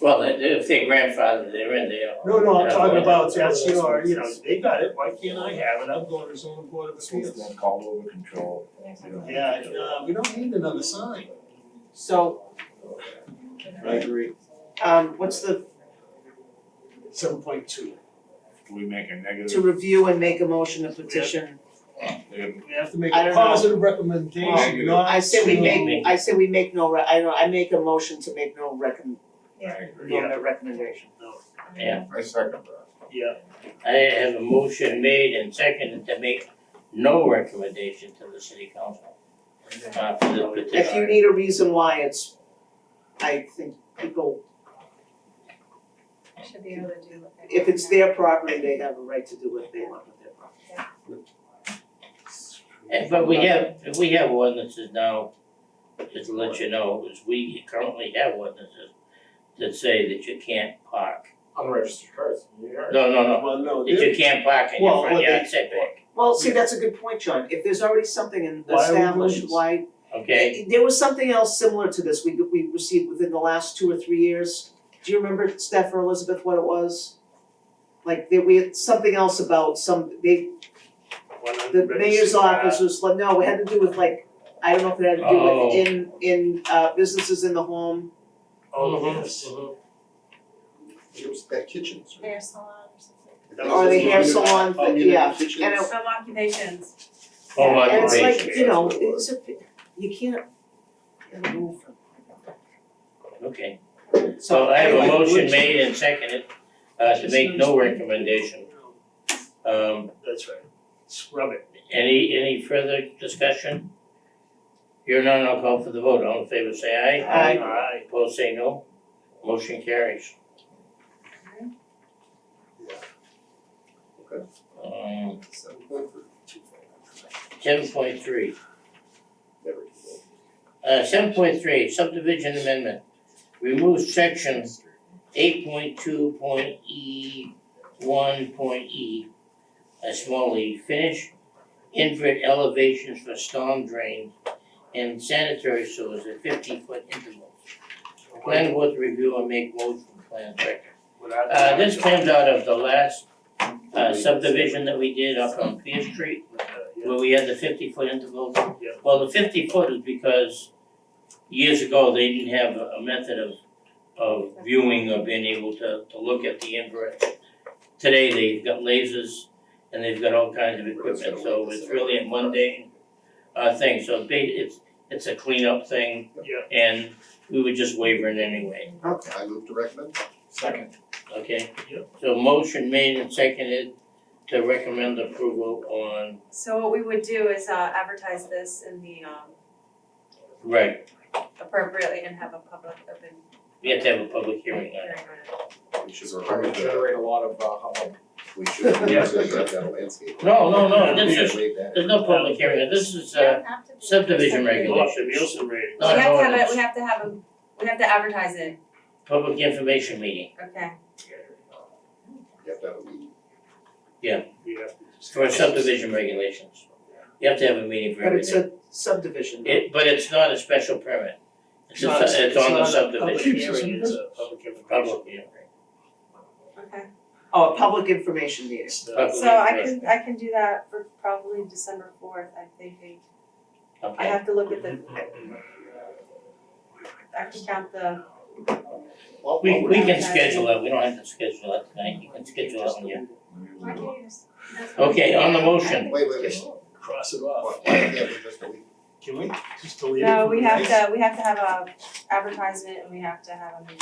Well, if their grandfather, they're in there. No, I'm talking about, that's your, they got it, why can't I have it, I'm going to zoning board of This one's appeals. been called over control. Yeah, we don't need another sign. So, I agree. what's the, 7.2, Do we make a to negative? review and make a motion to petition, Negative? we have to make I a don't know. positive recommendation, Negative. not. I say we Absolutely. make no I make a motion to make no I agree. recommendation. I second that. Yeah, I have a motion made and seconded to make no recommendation to the city council. For the petition. If you need a reason why, I think people, Should be able to do what they if it's their property, they have a right to do what they want with their property. But we have ordinances now, just to let you know, is we currently have ordinances that say that you can't park unregistered cars in your yard. No, Well, no, that you can't park in your Well, front well, yard they- setback, Well, see, that's a good point, John. If there's already something Why are we doing established, this? why? okay? There was something else similar to this we received within the last 2 or 3 years. Do you remember, Steph or Elizabeth, what it was? Like, we had something else about the mayor's office was like, no, it had to do with like, I don't know if it had to do Oh. with in businesses in the home. Oh, yes. It was that kitchens, right? Hair salon or something. That Or was the just hair limited- salon thing, limited yeah. kitchens. And it- Some occupations. Home And it's like, occupation, you know, you can't move. okay. So I have a motion made and seconded, to make no recommendation. That's right. Scrub it. Any further discussion? Here none, I'll call for the vote, all in favor say aye. Aye. Aye. Opposed say no, motion carries. Okay. 7.3. 7.3. Never do 7.3, subdivision amendment. Remove section 8.2.E1.E, a small e, finish invert elevations for storm drains and sanitary sewers at 50-foot intervals. Plan board to review and make motion, plan director. This comes out of the last subdivision that we did up on Pierce Street, where we had the 50-foot intervals. Yeah. Well, the 50-foot is because years ago, they didn't have a method of viewing or being able to look at the inverts. Today, they've got lasers and they've got all kinds of equipment, so it's really a mundane thing, so it's a cleanup thing. Yeah. And we were just wavering anyway, I move to recommend. Second. okay? Yep. So motion made and seconded to recommend approval on, So what we would do is advertise this in the right, appropriately and have a public open we have to have a public hearing on it. hearing on it. We should Probably remove generate a lot of hubbub. We should remove that landscape. No, this is, Waive that. there's no public hearing, this is You don't have to do it. subdivision Go up regulations. the Nielsen rating. No, We have to have it, ordinance. we have to advertise it, Public information meeting okay. You have to have a meeting. You have to. for subdivision regulations. You have to have a meeting for But it's everything. a subdivision. But it's not a special permit. It's not a- it's on the not a subdivision. Public hearing, it's a public information. Public hearing. Okay, Oh, a public information meeting. Public so I information. can do that for probably December 4th, I'm thinking. I Okay, have to look at I can count the, we can schedule it, we don't have to schedule it tonight, you can schedule it when you. Okay, on the motion, Wait. Cross it off. Why can't we just delete? Can we just delete it? no, from we the have night? to have a advertisement and we have to have a meeting.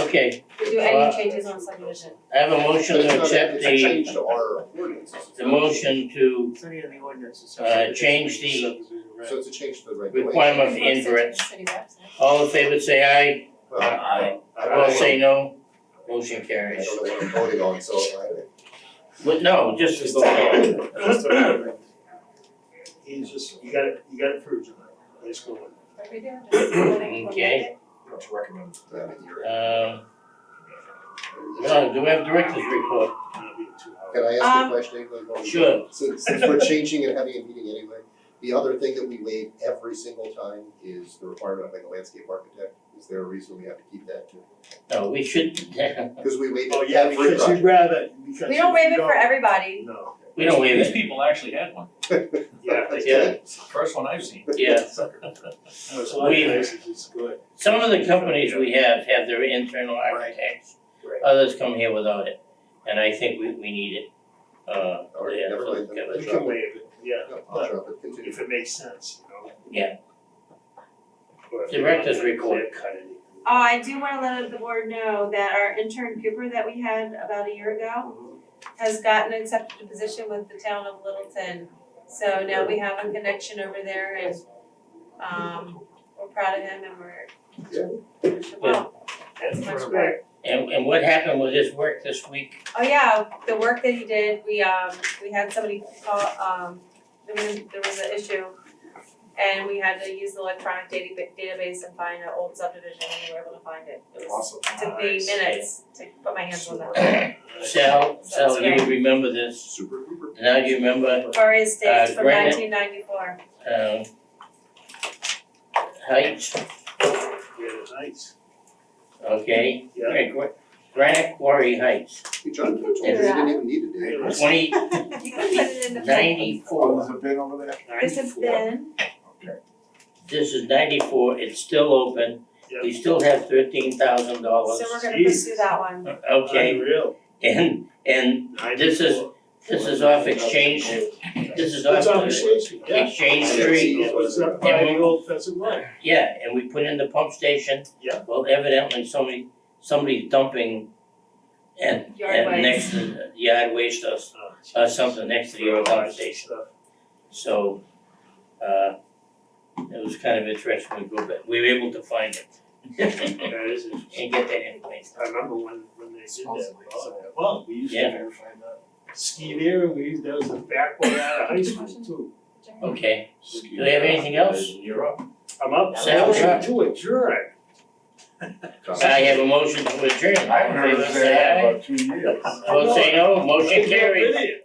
okay, We do any changes on subdivision. I have a motion But it's to not, accept it's a change the, to our ordinances. the motion to, It's not even the ordinance. change the Subdivision, right. So it's a change to the regulation. requirement for inverts. All in favor say aye, Well, aye, I don't opposed know, say no, motion I carries. don't know what I'm voting on, so But no, just to go forward. Just a- He's just, you got it through tonight. Nice going. Okay. To recommend. No, do we have director's report? Not being too hard. Can I ask a question? Like, Sure. Since we're changing and having a meeting anyway, the other thing that we waive every single time is the requirement of like a landscape architect. Is there a reason we have to keep that too? No, we should, Because we waive Oh, it yeah, every because project. you'd rather, because We don't if waive you it for everybody. No. we don't waive These it, people actually had one, Yeah. Yeah. first one I've seen. yeah. No, it's a lot of We- places, it's good. Some of the companies we have their internal architects, Right. others come here without it, and I think we need it. All right, Yeah, never so mind, then get You let's can drop it. waive it, yeah, No, I'll drop it, continue. if it makes sense, you know? Yeah. Or if you Director's want to report. clear cut it. Oh, I do wanna let the board know that our intern Cooper that we had about a year ago has gotten accepted a position with the town of Littleton. So now we have a connection over there and we're proud of him and we're wish him well. That's much work. And what happened with his work this week? Oh yeah, the work that he did, we had somebody call, there was an issue And we had to use the electronic database and find an old subdivision, and we were able to find it. It was, Awesome. took me minutes to put my hands on that. Sal, you would remember this, Super duper. now do you remember, Victoria Estates from granite. 1994. Heights, Yeah, nice. okay? Yeah. Granite Quarry Heights, Hey, John told me you didn't even need it, Dave. 20, You can put it in the. 94. There's a bin over there? There's a bin. Okay. This is 94, it's still open, Yep. we still have $13,000. So we're gonna pursue that one. Okay, Unreal. and this is off Exchange, this is It's off on the station, yeah. Exchange Yeah. Street. It was up by the old Pheasant Run. Yeah, and we put in the pump station. Yeah. Well, evidently somebody's dumping and Yard waste. next to the yard waste or something next to the old pump station. So, it was kind of interesting, we were able to find it. That is And interesting. get that information. I remember when they did that. Well, we used Yeah. to ski there, and that was the back way out of high school too. Okay, do we have anything else? You're up. I'm up, Sal, motion to adjourn. I have a motion to adjourn. I haven't heard Favor it say say that aye. in about 2 years. Opposed say no, motion carried. Video.